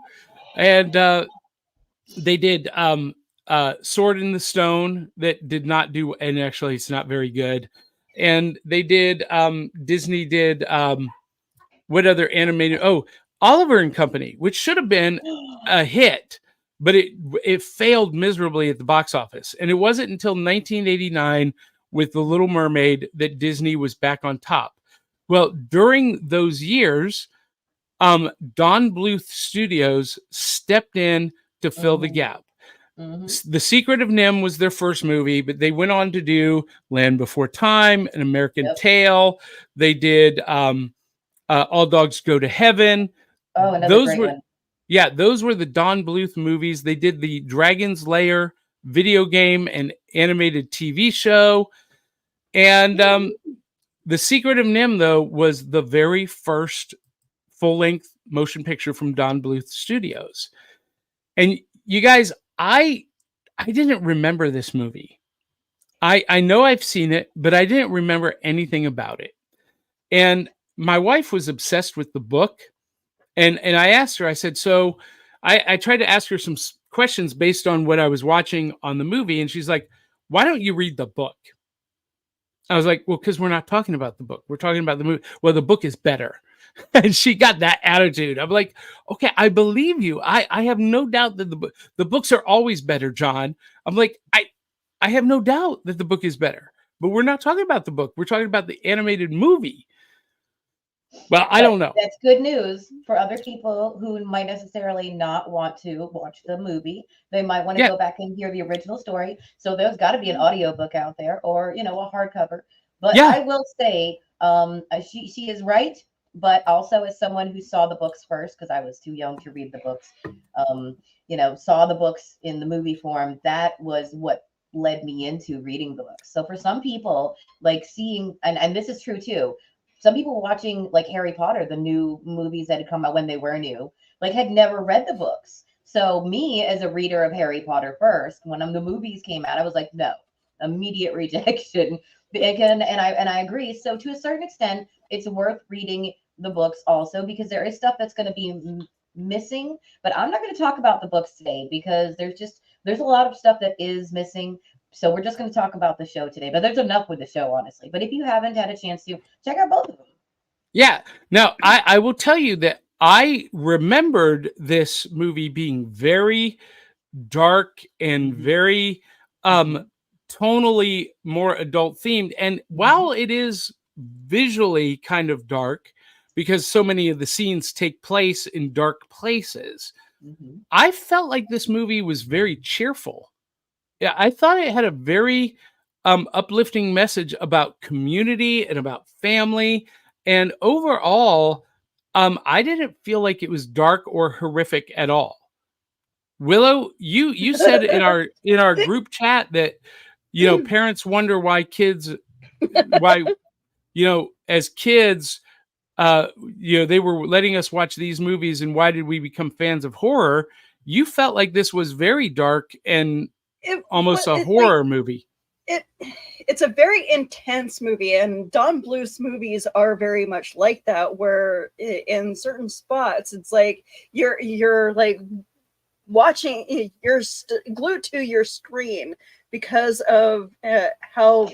and they did Sword in the Stone that did not do, and actually it's not very good. And they did Disney did what other animated? Oh, Oliver and Company, which should have been a hit, but it failed miserably at the box office. And it wasn't until 1989 with The Little Mermaid that Disney was back on top. Well, during those years, Don Bluth Studios stepped in to fill the gap. The Secret of NIMH was their first movie, but they went on to do Land Before Time, An American Tale. They did All Dogs Go to Heaven. Oh, another great one. Yeah, those were the Don Bluth movies. They did the Dragon's Lair video game and animated TV show. And The Secret of NIMH, though, was the very first full-length motion picture from Don Bluth Studios. And you guys, I didn't remember this movie. I know I've seen it, but I didn't remember anything about it. And my wife was obsessed with the book. And I asked her, I said, so I tried to ask her some questions based on what I was watching on the movie. And she's like, why don't you read the book? I was like, well, because we're not talking about the book. We're talking about the movie. Well, the book is better. And she got that attitude. I'm like, okay, I believe you. I have no doubt that the books are always better, John. I'm like, I have no doubt that the book is better. But we're not talking about the book. We're talking about the animated movie. Well, I don't know. That's good news for other people who might necessarily not want to watch the movie. They might want to go back and hear the original story. So there's got to be an audiobook out there, or a hardcover. But I will say, she is right. But also, as someone who saw the books first, because I was too young to read the books, saw the books in the movie form, that was what led me into reading the books. So for some people, like seeing, and this is true too, some people watching like Harry Potter, the new movies that had come out when they were new, like had never read the books. So me as a reader of Harry Potter first, when the movies came out, I was like, no, immediate rejection. And I agree. So to a certain extent, it's worth reading the books also, because there is stuff that's going to be missing. But I'm not going to talk about the books today because there's a lot of stuff that is missing. So we're just going to talk about the show today. But there's enough with the show, honestly. But if you haven't had a chance to, check out both of them. Yeah. Now, I will tell you that I remembered this movie being very dark and very tonally more adult themed. And while it is visually kind of dark, because so many of the scenes take place in dark places, I felt like this movie was very cheerful. Yeah, I thought it had a very uplifting message about community and about family. And overall, I didn't feel like it was dark or horrific at all. Willow, you said in our group chat that parents wonder why as kids they were letting us watch these movies, and why did we become fans of horror? You felt like this was very dark and almost a horror movie. It's a very intense movie, and Don Bluth's movies are very much like that, where in certain spots it's like you're like watching, you're glued to your screen because of how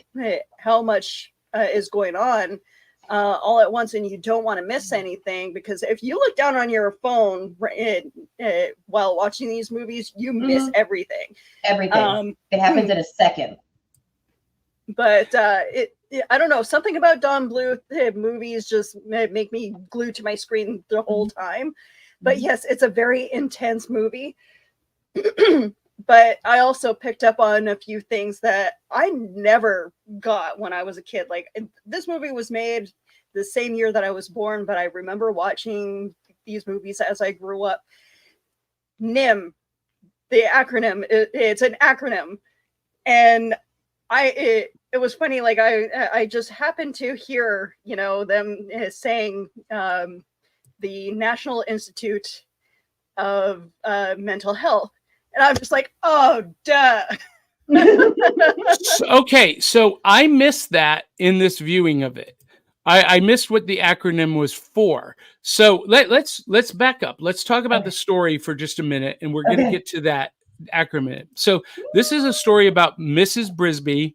much is going on all at once, and you don't want to miss anything, because if you look down on your phone while watching these movies, you miss everything. It happens in a second. But I don't know, something about Don Bluth movies just make me glued to my screen the whole time. But yes, it's a very intense movie. But I also picked up on a few things that I never got when I was a kid. Like, this movie was made the same year that I was born, but I remember watching these movies as I grew up. NIMH, the acronym, it's an acronym. And it was funny, like I just happened to hear, them saying the National Institute of Mental Health. And I'm just like, oh, duh. Okay, so I missed that in this viewing of it. I missed what the acronym was for. So let's back up. Let's talk about the story for just a minute, and we're going to get to that acronym. So this is a story about Mrs. Brisby,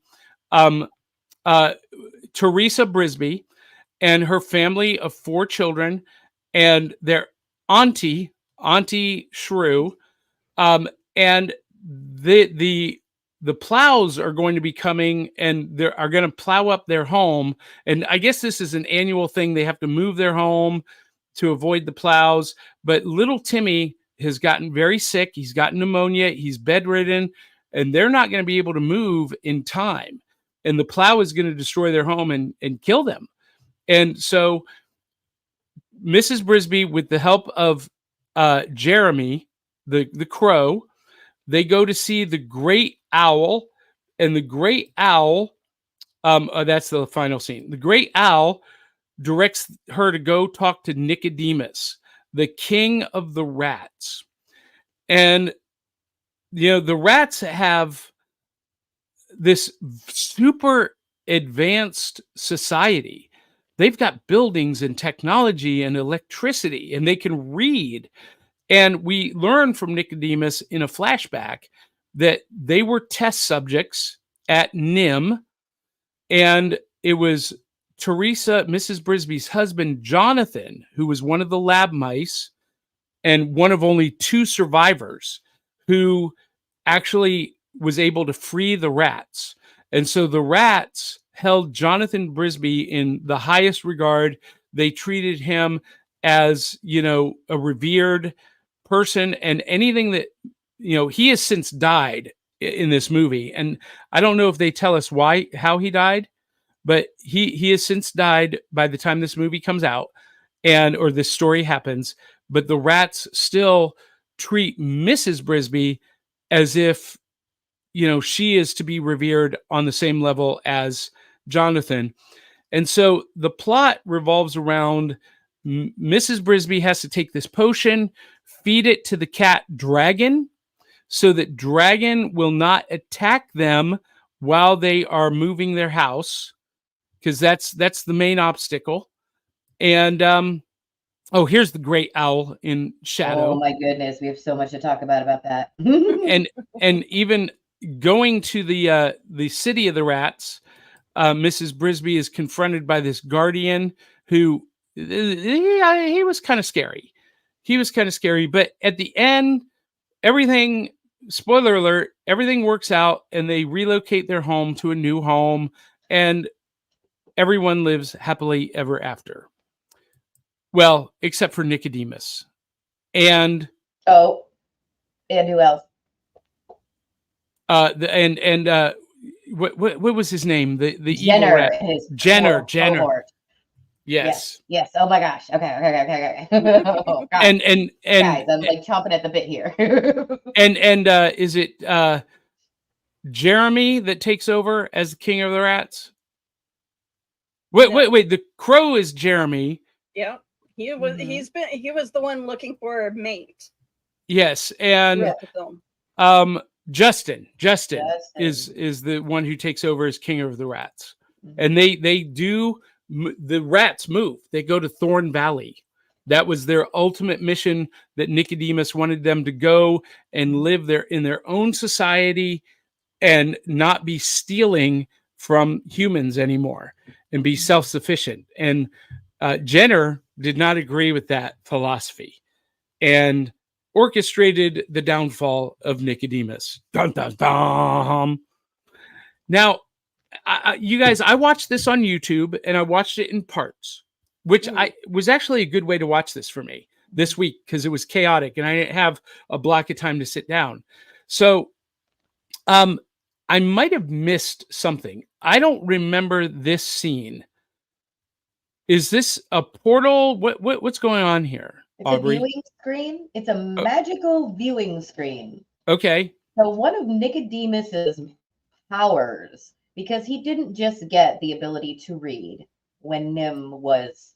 Teresa Brisby, and her family of 4 children, and their Auntie Shrew, and the plows are going to be coming, and they are going to plow up their home. And I guess this is an annual thing. They have to move their home to avoid the plows. But little Timmy has gotten very sick. He's gotten pneumonia. He's bedridden, and they're not going to be able to move in time. And the plow is going to destroy their home and kill them. And so Mrs. Brisby, with the help of Jeremy, the crow, they go to see the great owl, and the great owl, that's the final scene. The great owl directs her to go talk to Nicodemus, the king of the rats. And, the rats have this super advanced society. They've got buildings and technology and electricity, and they can read. And we learn from Nicodemus in a flashback that they were test subjects at NIMH, and it was Teresa, Mrs. Brisby's husband, Jonathan, who was one of the lab mice and one of only 2 survivors who actually was able to free the rats. And so the rats held Jonathan Brisby in the highest regard. They treated him as, a revered person, and anything that, he has since died in this movie. And I don't know if they tell us how he died, but he has since died by the time this movie comes out or this story happens. But the rats still treat Mrs. Brisby as if, she is to be revered on the same level as Jonathan. And so the plot revolves around Mrs. Brisby has to take this potion, feed it to the cat Dragon, so that Dragon will not attack them while they are moving their house, because that's the main obstacle. And here's the great owl in shadow. Oh my goodness, we have so much to talk about that. and even going to the city of the rats, Mrs. Brisby is confronted by this guardian who he was kind of scary. But at the end, everything, spoiler alert, everything works out, and they relocate their home to a new home, and everyone lives happily ever after. Well, except for Nicodemus. And who else? What was his name? The Jenner, evil rat. his Jenner. cohort. Yes. Oh my gosh. Okay. Oh, gosh. And guys, I'm like chomping at the bit here. and is it Jeremy that takes over as the king of the rats? Wait. The crow is Jeremy. Yeah. He was he was the one looking for a mate. Yes, and Justin is the one who takes over as king of the rats. And the rats move. They go to Thorn Valley. That was their ultimate mission, that Nicodemus wanted them to go and live there in their own society and not be stealing from humans anymore and be self-sufficient. And Jenner did not agree with that philosophy and orchestrated the downfall of Nicodemus. Dun, dun, dun. Now, you guys, I watched this on YouTube, and I watched it in parts, which was actually a good way to watch this for me this week, because it was chaotic and I didn't have a block of time to sit down. So I might have missed something. I don't remember this scene. Is this a portal? What's going on here, It's Aubrey? a viewing screen. It's a magical viewing screen. Okay. So one of Nicodemus's powers, because he didn't just get the ability to read when NIMH was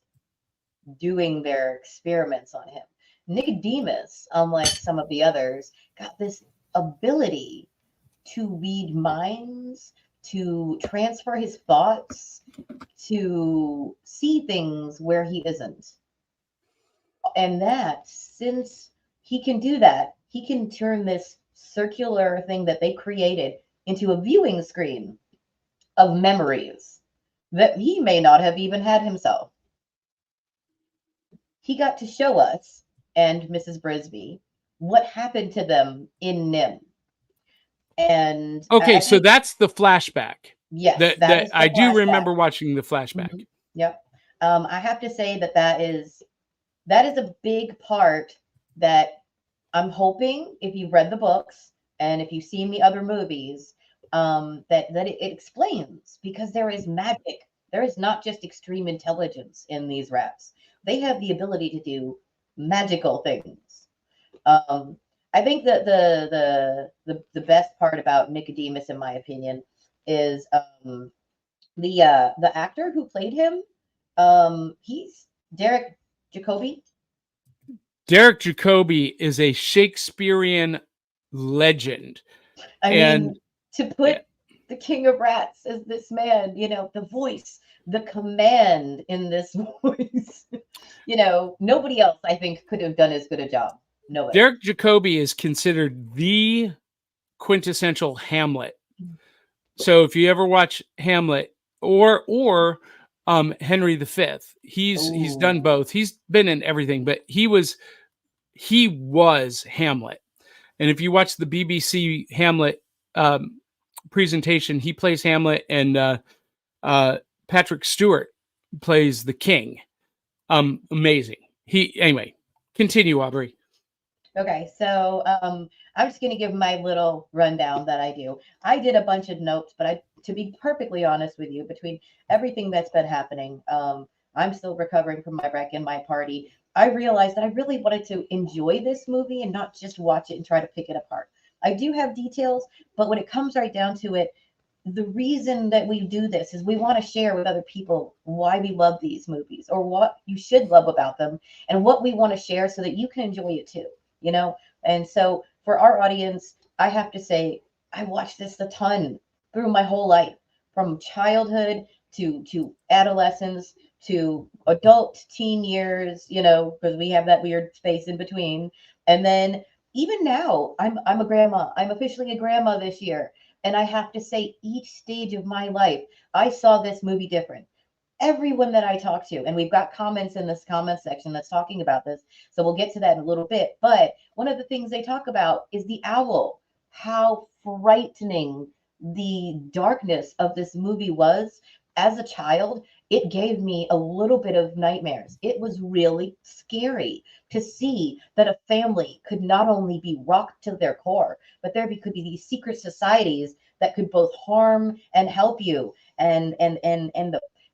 doing their experiments on him. Nicodemus, unlike some of the others, got this ability to read minds, to transfer his thoughts, to see things where he isn't. And that, since he can do that, he can turn this circular thing that they created into a viewing screen of memories that he may not have even had himself. He got to show us and Mrs. Brisby what happened to them in NIMH. And okay, so that's the flashback. Yes, that is the I do flashback. remember watching the flashback. Mhm. Yep. I have to say that is a big part that I'm hoping, if you've read the books and if you've seen the other movies, that it explains, because there is magic. There is not just extreme intelligence in these rats. They have the ability to do magical things. I think that the best part about Nicodemus, in my opinion, is the actor who played him. He's Derek Jacobi. Derek Jacobi is a Shakespearean legend. I And mean, to put the King of Rats as this man, the voice, the command in this voice, nobody else, I think, could have done as good a job. Nobody. Derek Jacobi is considered the quintessential Hamlet. So if you ever watch Hamlet or Henry V, he's done both. He's been in everything, but he was Hamlet. And if you watch the BBC Hamlet presentation, he plays Hamlet, and Patrick Stewart plays the king. Amazing. Anyway, continue, Aubrey. Okay, so I'm just going to give my little rundown that I do. I did a bunch of notes, but to be perfectly honest with you, between everything that's been happening, I'm still recovering from my wreck in my party. I realized that I really wanted to enjoy this movie and not just watch it and try to pick it apart. I do have details, but when it comes right down to it, the reason that we do this is we want to share with other people why we love these movies, or what you should love about them, and what we want to share so that you can enjoy it too. And so for our audience, I have to say, I watched this a ton through my whole life, from childhood to adolescence to adult teen years, because we have that weird space in between. And then even now, I'm a grandma. I'm officially a grandma this year. And I have to say, each stage of my life, I saw this movie different. Everyone that I talk to, and we've got comments in this comment section that's talking about this, so we'll get to that in a little bit. But one of the things they talk about is the owl, how frightening the darkness of this movie was. As a child, it gave me a little bit of nightmares. It was really scary to see that a family could not only be rocked to their core, but there could be these secret societies that could both harm and help you. And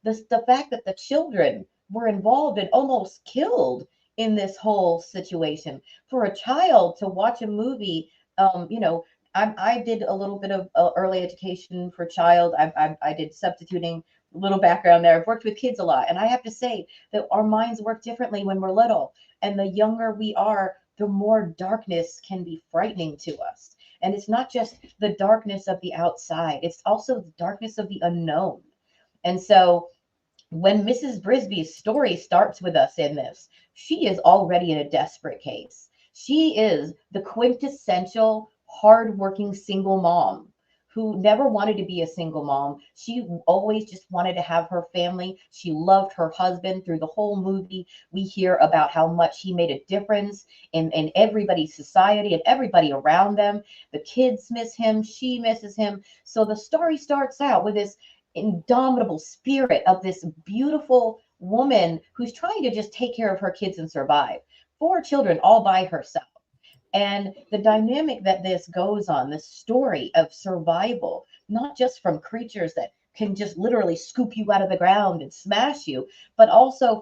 the fact that the children were involved and almost killed in this whole situation. For a child to watch a movie, I did a little bit of early education for child. I did substituting, little background there. I've worked with kids a lot. And I have to say that our minds work differently when we're little. And the younger we are, the more darkness can be frightening to us. And it's not just the darkness of the outside, it's also the darkness of the unknown. And so when Mrs. Brisby's story starts with us in this, she is already in a desperate case. She is the quintessential hardworking single mom who never wanted to be a single mom. She always just wanted to have her family. She loved her husband. Through the whole movie, we hear about how much he made a difference in everybody's society and everybody around them. The kids miss him. She misses him. So the story starts out with this indomitable spirit of this beautiful woman who's trying to just take care of her kids and survive. 4 children all by herself. And the dynamic that this goes on, this story of survival, not just from creatures that can just literally scoop you out of the ground and smash you, but also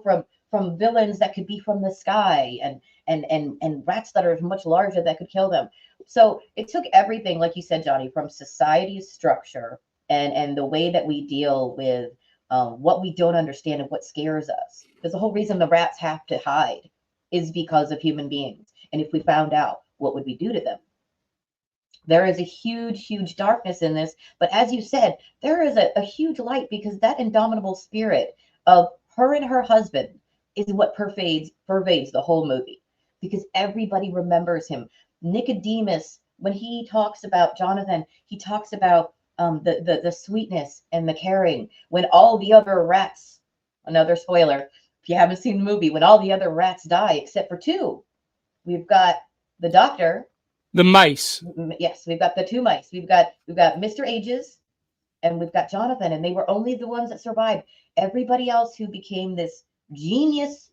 from villains that could be from the sky, and rats that are much larger that could kill them. So it took everything, like you said, Johhny, from society's structure and the way that we deal with what we don't understand and what scares us. Because the whole reason the rats have to hide is because of human beings. And if we found out, what would we do to them? There is a huge darkness in this. But as you said, there is a huge light, because that indomitable spirit of her and her husband is what pervades the whole movie, because everybody remembers him. Nicodemus, when he talks about Jonathan, he talks about the sweetness and the caring. When all the other rats, another spoiler, if you haven't seen the movie, when all the other rats die except for two, we've got the doctor. The mice. Yes, we've got the two mice. We've got Mr. Ages, and we've got Jonathan, and they were only the ones that survived. Everybody else who became this genius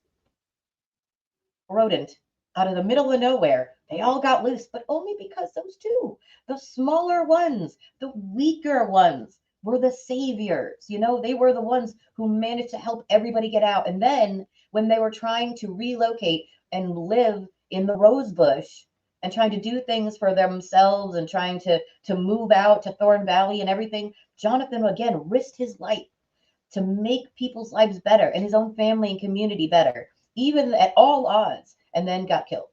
rodent out of the middle of nowhere, they all got loose, but only because those two, the smaller ones, the weaker ones, were the saviors. You know, they were the ones who managed to help everybody get out. And then when they were trying to relocate and live in the rose bush and trying to do things for themselves and trying to move out to Thorn Valley and everything, Jonathan again risked his life to make people's lives better and his own family and community better, even at all odds, and then got killed.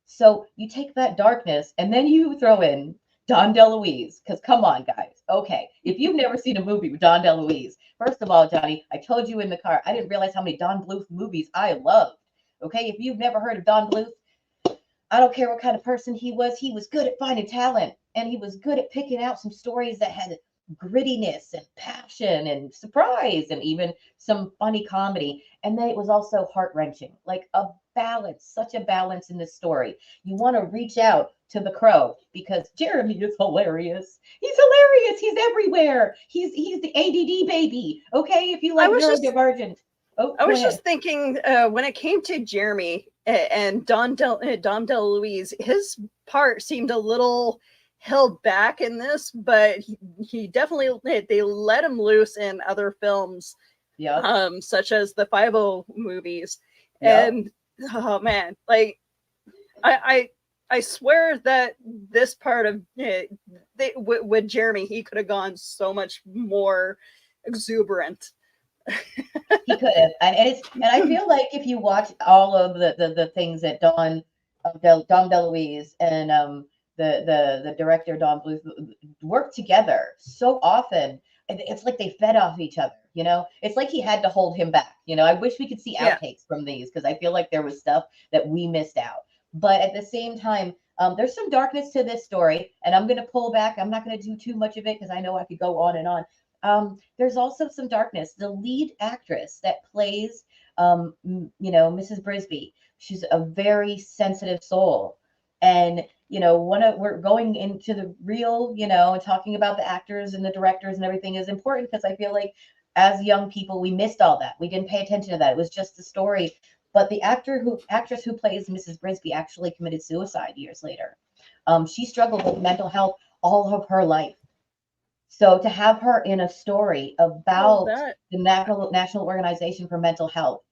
So you take that darkness and then you throw in Don DeLuise, because come on, guys. Okay, if you've never seen a movie with Don DeLuise, first of all, Johhny, I told you in the car, I didn't realize how many Don Bluth movies I loved. Okay, if you've never heard of Don Bluth, I don't care what kind of person he was good at finding talent, and he was good at picking out some stories that had grittiness and passion and surprise and even some funny comedy. And then it was also heart-wrenching, like a balance, such a balance in this story. You want to reach out to the Crow because Jeremy is hilarious. He's hilarious. He's everywhere. He's the ADD baby. Okay, if you like neurodivergent. I was just thinking when it came to Jeremy and Don DeLuise, his part seemed a little held back in this, but he definitely, they let him loose in other films, such as the 5-0 movies. And oh man, like I swear that this part of with Jeremy, he could have gone so much more exuberant. He could have, and I feel like if you watch all of the things that Don DeLuise and the director Don Bluth work together so often, it's like they fed off each other. You know, it's like he had to hold him back. You know, I wish we could see outtakes from these, because I feel like there was stuff that we missed out. But at the same time, there's some darkness to this story, and I'm going to pull back. I'm not going to do too much of it because I know I could go on and on. There's also some darkness. The lead actress that plays, Mrs. Brisby, she's a very sensitive soul. And, we're going into the real, and talking about the actors and the directors and everything is important, because I feel like as young people, we missed all that. We didn't pay attention to that. It was just the story. But the actress who plays Mrs. Brisby actually committed suicide years later. She struggled with mental health all of her life. So to have her in a story about the National Organization for Mental Health,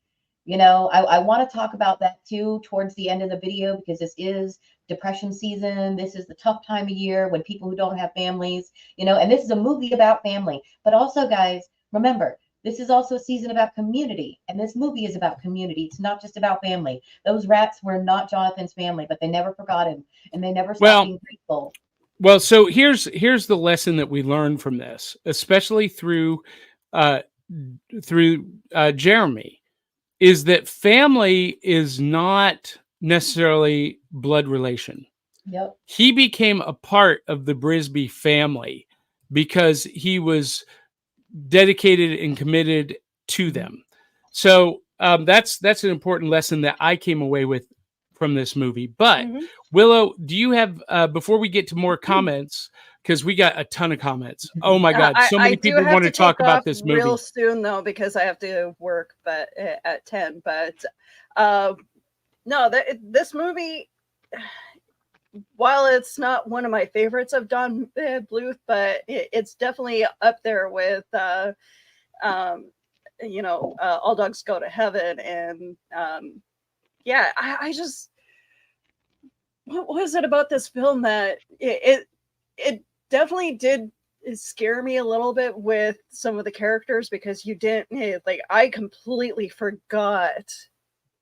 I want to talk about that too towards the end of the video, because this is depression season. This is the tough time of year when people who don't have families, and this is a movie about family. But also, guys, remember, this is also a season about community, and this movie is about community. It's not just about family. Those rats were not Jonathan's family, but they never forgot him, and they never stopped being grateful. Well, so here's the lesson that we learned from this, especially through Jeremy, is that family is not necessarily blood relation. Yep. He became a part of the Brisby family because he was dedicated and committed to them. So that's an important lesson that I came away with from this movie. But Willow, do you have before we get to more comments, because we got a ton of comments. Oh my God, so many people want to talk about this movie real soon though, because I have to work but at 10. But no, this movie, while it's not one of my favorites of Don Bluth, but it's definitely up there with All Dogs Go to Heaven. And I just, what was it about this film that it definitely did scare me a little bit with some of the characters, because I completely forgot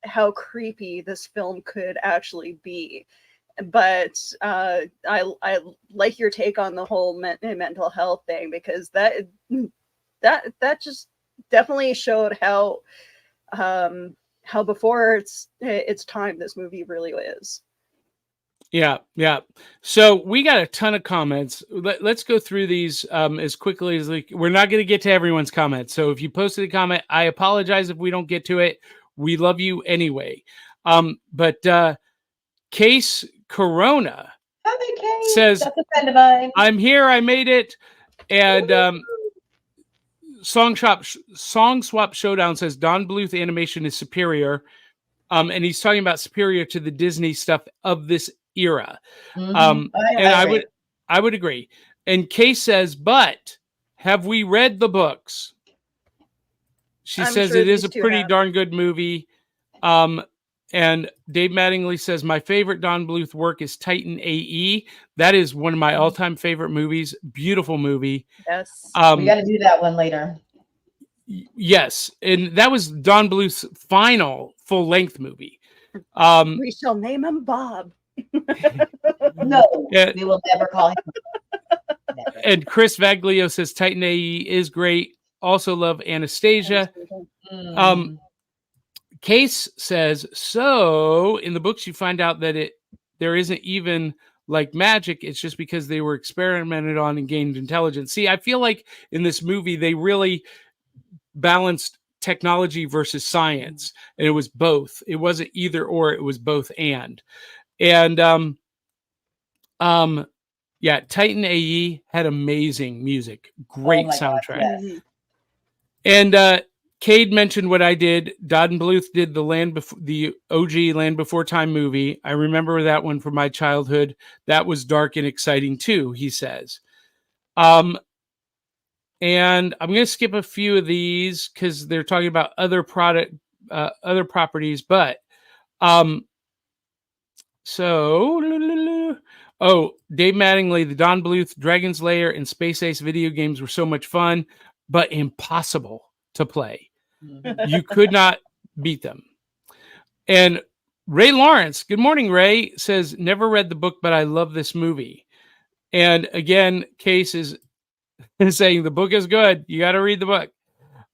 how creepy this film could actually be. but I like your take on the whole mental health thing, because that just definitely showed how before its time this movie really is. Yeah. So we got a ton of comments. Let's go through these as quickly as we're not going to get to everyone's comments. So if you posted a comment, I apologize if we don't get to it. We love you anyway. But Case Corona Hi, Kate. says, That's a friend of mine. I'm here. I made it. And Song Swap Showdown says Don Bluth animation is superior. And he's talking about superior to the Disney stuff of this era. Mhm. I would agree. And Kay says, but have we read the books? She I'm says sure it is a these two pretty have. darn good movie. And Dave Mattingly says, my favorite Don Bluth work is Titan AE. That is one of my all-time favorite movies. Beautiful movie. Yes. We got to do that one later. Yes. And that was Don Bluth's final full-length movie. We shall name him Bob. No, Yeah. we will never call him. Never. And Chris Vaglio says Titan AE is great. Also love Anastasia. Case says, so in the books you find out that there isn't even like magic. It's just because they were experimented on and gained intelligence. See, I feel like in this movie they really balanced technology versus science, and it was both. It wasn't either or, it was both and. And yeah, Titan AE had amazing music, great soundtrack. God, yes. And Cade mentioned what I did. Don Bluth did the OG Land Before Time movie. I remember that one from my childhood. That was dark and exciting too, he says. And I'm going to skip a few of these because they're talking about other properties. But Dave Mattingly, the Don Bluth, Dragon's Lair, and Space Ace video games were so much fun, but impossible to play. You could not beat them. And Ray Lawrence, good morning, Ray, says, never read the book, but I love this movie. And again, Case is saying the book is good. You got to read the book.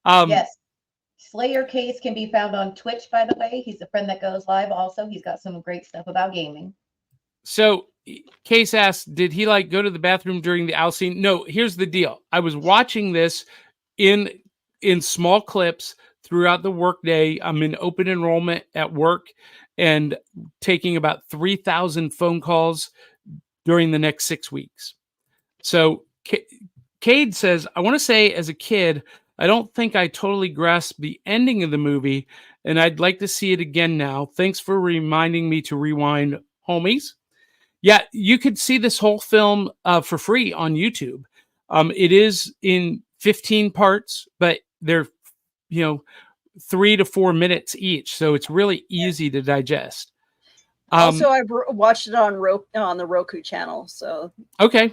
Yes. Slayer Case can be found on Twitch, by the way. He's a friend that goes live also. He's got some great stuff about gaming. So Case asked, did he go to the bathroom during the owl scene? No, here's the deal. I was watching this in small clips throughout the workday. I'm in open enrollment at work and taking about 3,000 phone calls during the next 6 weeks. So Cade says, I want to say as a kid, I don't think I totally grasped the ending of the movie, and I'd like to see it again now. Thanks for reminding me to rewind, homies. Yeah, you could see this whole film for free on YouTube. It is in 15 parts, but they're 3 to 4 minutes each, so it's really easy to digest. Also, I watched it on the Roku channel. So okay.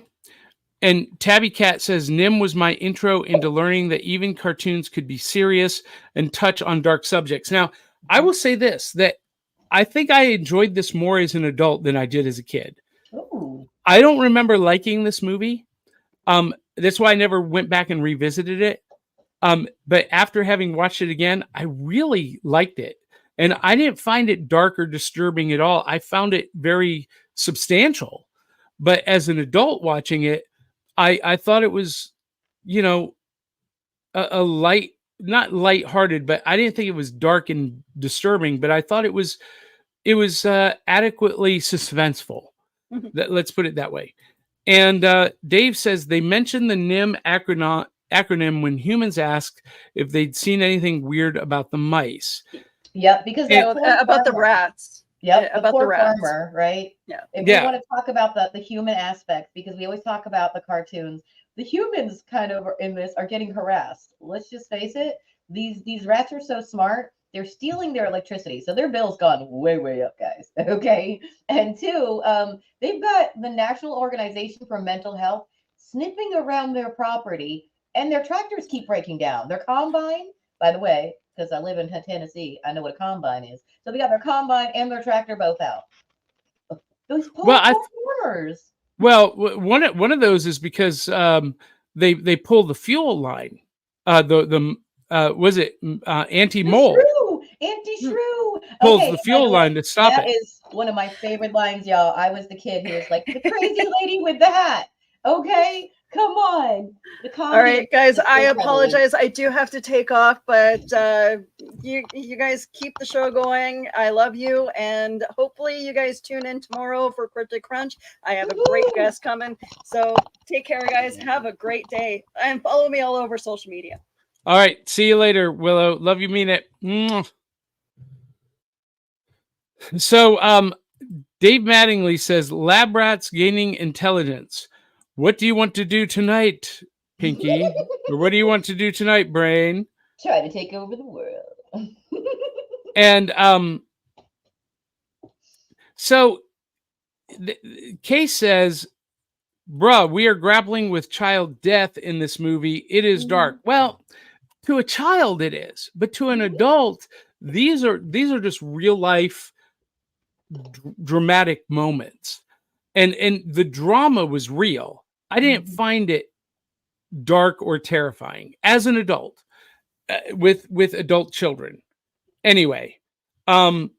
And Tabby Cat says, NIMH was my intro into learning that even cartoons could be serious and touch on dark subjects. Now, I will say this, that I think I enjoyed this more as an adult than I did as a kid. Ooh. I don't remember liking this movie. That's why I never went back and revisited it. But after having watched it again, I really liked it. And I didn't find it dark or disturbing at all. I found it very substantial. But as an adult watching it, I thought it was, a light, not lighthearted, but I didn't think it was dark and disturbing, but I thought it was adequately suspenseful. Let's put it that way. And Dave says they mentioned the NIMH acronym when humans asked if they'd seen anything weird about the mice. Yep, because about the rats. Yep, Yeah, about the rats. farmer, right? Yeah. If we want to talk about the human aspect, because we always talk about the cartoons, the humans kind of in this are getting harassed. Let's just face it. These rats are so smart. They're stealing their electricity, so their bill's gone way, way up, guys. Okay, and two, they've got the National Organization for Mental Health sniffing around their property, and their tractors keep breaking down. Their combine, by the way, because I live in Tennessee, I know what a combine is. So they got their combine and their tractor both out. Those Well, performers. one of those is because they pull the fuel line. Was it Auntie The Mole shrew, Auntie Shrew. pulls Okay, the and by fuel the way, line to stop that it. is one of my favorite lines, y'all. I was the kid who was like, the crazy lady with the hat. Okay, come on. The comedy. All right, guys, is I so prevalent. apologize. I do have to take off, but you guys keep the show going. I love you, and hopefully you guys tune in tomorrow for Cryptic Crunch. I have a great Woo-hoo. guest coming. So take care, guys. Have a great day, and follow me all over social media. All right. See you later, Willow. Love you, mean it. Mwah. So, Dave Mattingly says, lab rats gaining intelligence. What do you want to do tonight, Pinky? Or what do you want to do tonight, Brain? Try to take over the world. And so Kay says, bruh, we are grappling with child death in this movie. It is dark. Well, to a child it is, but to an adult, these are just real life dramatic moments. And the drama was real. I didn't find it dark or terrifying as an adult with adult children. Anyway, Dave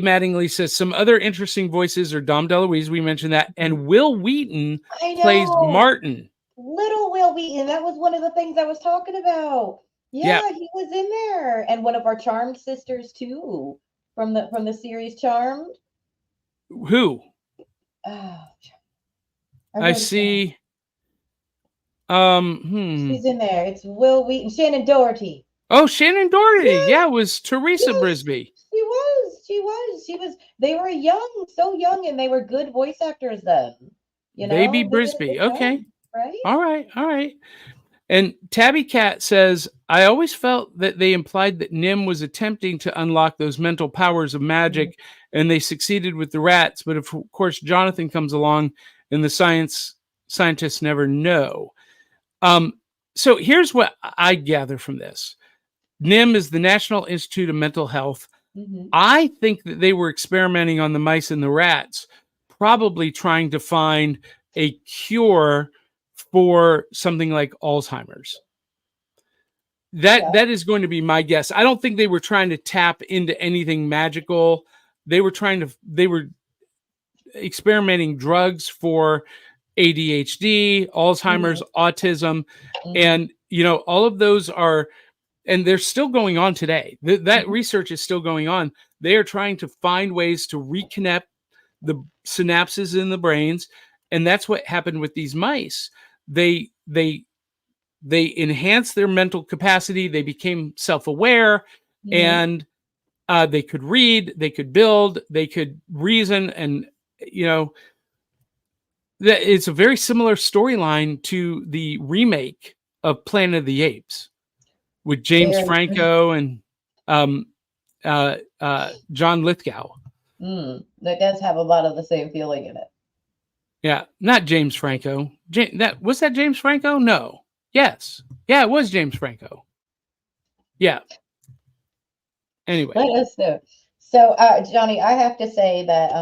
Mattingly says some other interesting voices are Dom DeLuise, we mentioned that, and Will Wheaton plays Martin. Little Will Wheaton. That was one of the things I was talking about. Yeah, he was in there, and one of our Charmed sisters too, from the series Charmed. Who? Oh, I see. She's in there. It's Will Wheaton, Shannon Doherty. Oh, Shannon Doherty. Yes. Yeah, it was Teresa Yes. Brisby. She was. They were young, so young, and they were good voice actors then. You know, Baby Brisby. Okay. Right. All right. And Tabby Cat says, I always felt that they implied that NIMH was attempting to unlock those mental powers of magic, and they succeeded with the rats. But of course, Jonathan comes along, and the scientists never know. So here's what I gather from this. NIMH is the National Institute of Mental Health. I think that they were experimenting on the mice and the rats, probably trying to find a cure for something like Alzheimer's. That is going to be my guess. I don't think they were trying to tap into anything magical. They were experimenting drugs for ADHD, Alzheimer's, autism, and all of those are, and they're still going on today. That research is still going on. They are trying to find ways to reconnect the synapses in the brains, and that's what happened with these mice. They enhanced their mental capacity. They became self-aware, and they could read, they could build, they could reason, and that it's a very similar storyline to the remake of Planet of the Apes with James Franco and John Lithgow. That does have a lot of the same feeling in it. Yeah, not James Franco. Was that James Franco? No. Yes. Yeah, it was James Franco. Yeah. Anyway. Let us know. So, Johhny, I have to say that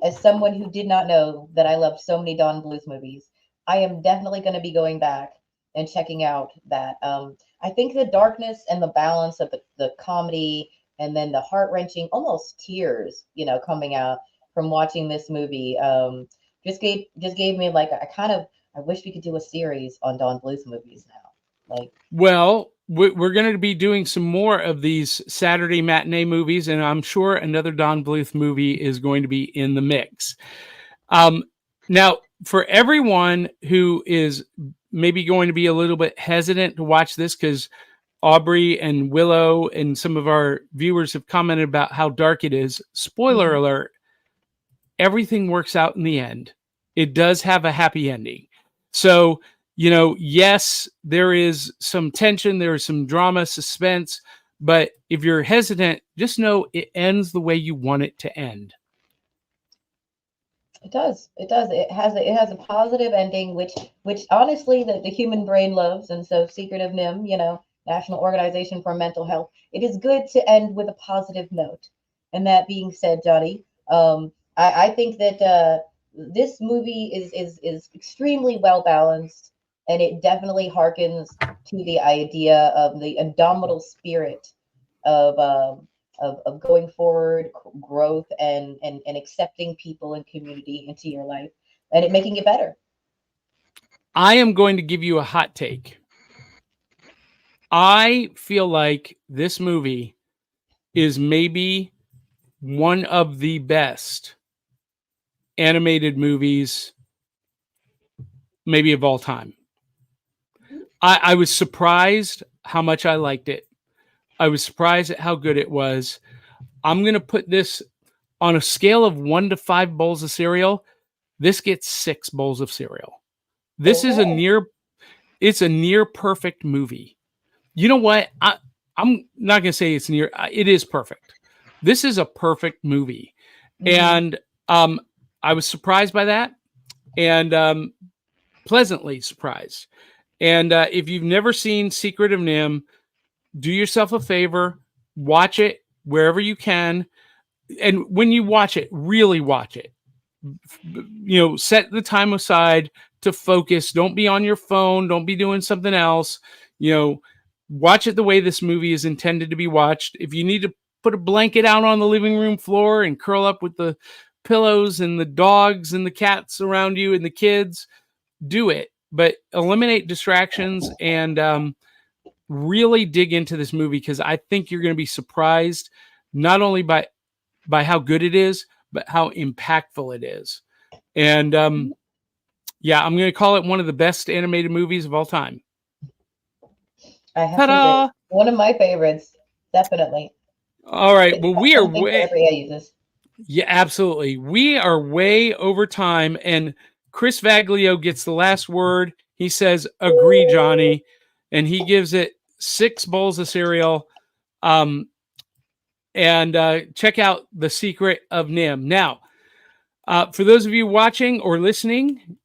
as someone who did not know that I loved so many Don Bluth movies, I am definitely going to be going back and checking out that. I think the darkness and the balance of the comedy and then the heart-wrenching, almost tears, coming out from watching this movie, just gave me like I wish we could do a series on Don Bluth movies now. Well, we're going to be doing some more of these Saturday matinee movies, and I'm sure another Don Bluth movie is going to be in the mix. Now, for everyone who is maybe going to be a little bit hesitant to watch this, because Aubrey and Willow and some of our viewers have commented about how dark it is. Spoiler alert, everything works out in the end. It does have a happy ending. So, yes, there is some tension, there is some drama, suspense, but if you're hesitant, just know it ends the way you want it to end. It does. It has a positive ending, which honestly the human brain loves. And so Secret of NIMH, National Organization for Mental Health, it is good to end with a positive note. And that being said, Johhny, I think that this movie is extremely well balanced, and it definitely harkens to the idea of the indomitable spirit of of going forward, growth, and accepting people and community into your life, and it making it better. I am going to give you a hot take. I feel like this movie is maybe one of the best animated movies, maybe of all time. I was surprised how much I liked it. I was surprised at how good it was. I'm going to put this on a scale of 1 to 5 bowls of cereal. This gets 6 bowls of cereal. This is it's a near perfect movie. You know what? I'm not going to say it's near. It is perfect. This is a perfect movie. And I was surprised by that, and pleasantly surprised. And if you've never seen Secret of NIMH, do yourself a favor, watch it wherever you can. And when you watch it, really watch it. You know, set the time aside to focus. Don't be on your phone. Don't be doing something else. You know, watch it the way this movie is intended to be watched. If you need to put a blanket out on the living room floor and curl up with the pillows and the dogs and the cats around you and the kids, do it. But eliminate distractions and really dig into this movie, because I think you're going to be surprised not only by how good it is, but how impactful it is. And yeah, I'm going to call it one of the best animated movies of all time. I have to say, one of my favorites, definitely. All right. Well, we are yeah, absolutely. We are way over time, and Chris Vaglio gets the last word. He says, "Agree, Johhny," and he gives it 6 bowls of cereal. And check out The Secret of NIMH. Now, for those of you watching or listening,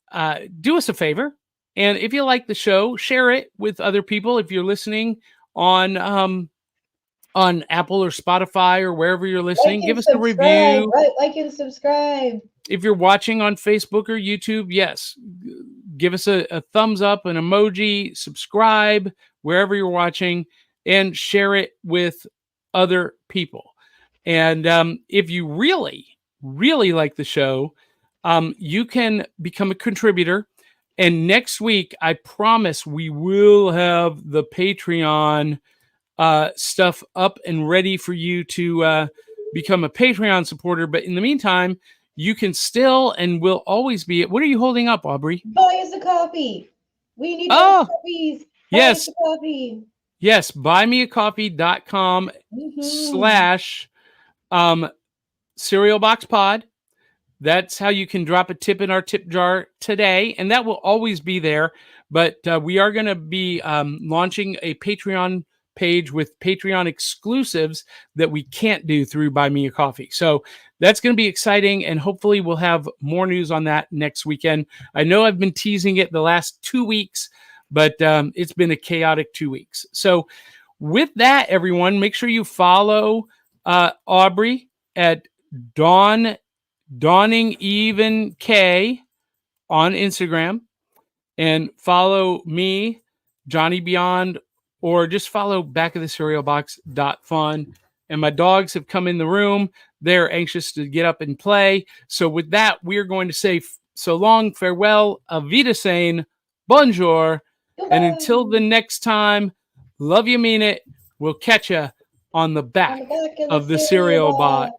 do us a favor. And if you like the show, share it with other people. If you're listening on Apple or Spotify or wherever you're listening, give us a review. Right, like and subscribe. If you're watching on Facebook or YouTube, yes, give us a thumbs up, an emoji, subscribe wherever you're watching, and share it with other people. And if you really, really like the show, you can become a contributor. And next week, I promise we will have the Patreon stuff up and ready for you to become a Patreon supporter. But in the meantime, you can still and will always be. What are you holding up, Aubrey? Buy us a coffee. We need coffees. Yes. Buy us a coffee. Yes, buymeacoffee.com /Cereal Box Pod. That's how you can drop a tip in our tip jar today, and that will always be there. But we are going to be launching a Patreon page with Patreon exclusives that we can't do through Buy Me a Coffee. So that's going to be exciting, and hopefully we'll have more news on that next weekend. I know I've been teasing it the last 2 weeks, but it's been a chaotic 2 weeks. So with that, everyone, make sure you follow Aubrey at Dawning Even K on Instagram, and follow me, Johhny Beyond, or just follow backoftheCerealBox.fun. And my dogs have come in the room. They're anxious to get up and play. So with that, we're going to say so long, farewell, auf Wiedersehen, bonjour, and until the next time, love you, mean it. We'll catch you on the back of the cereal box.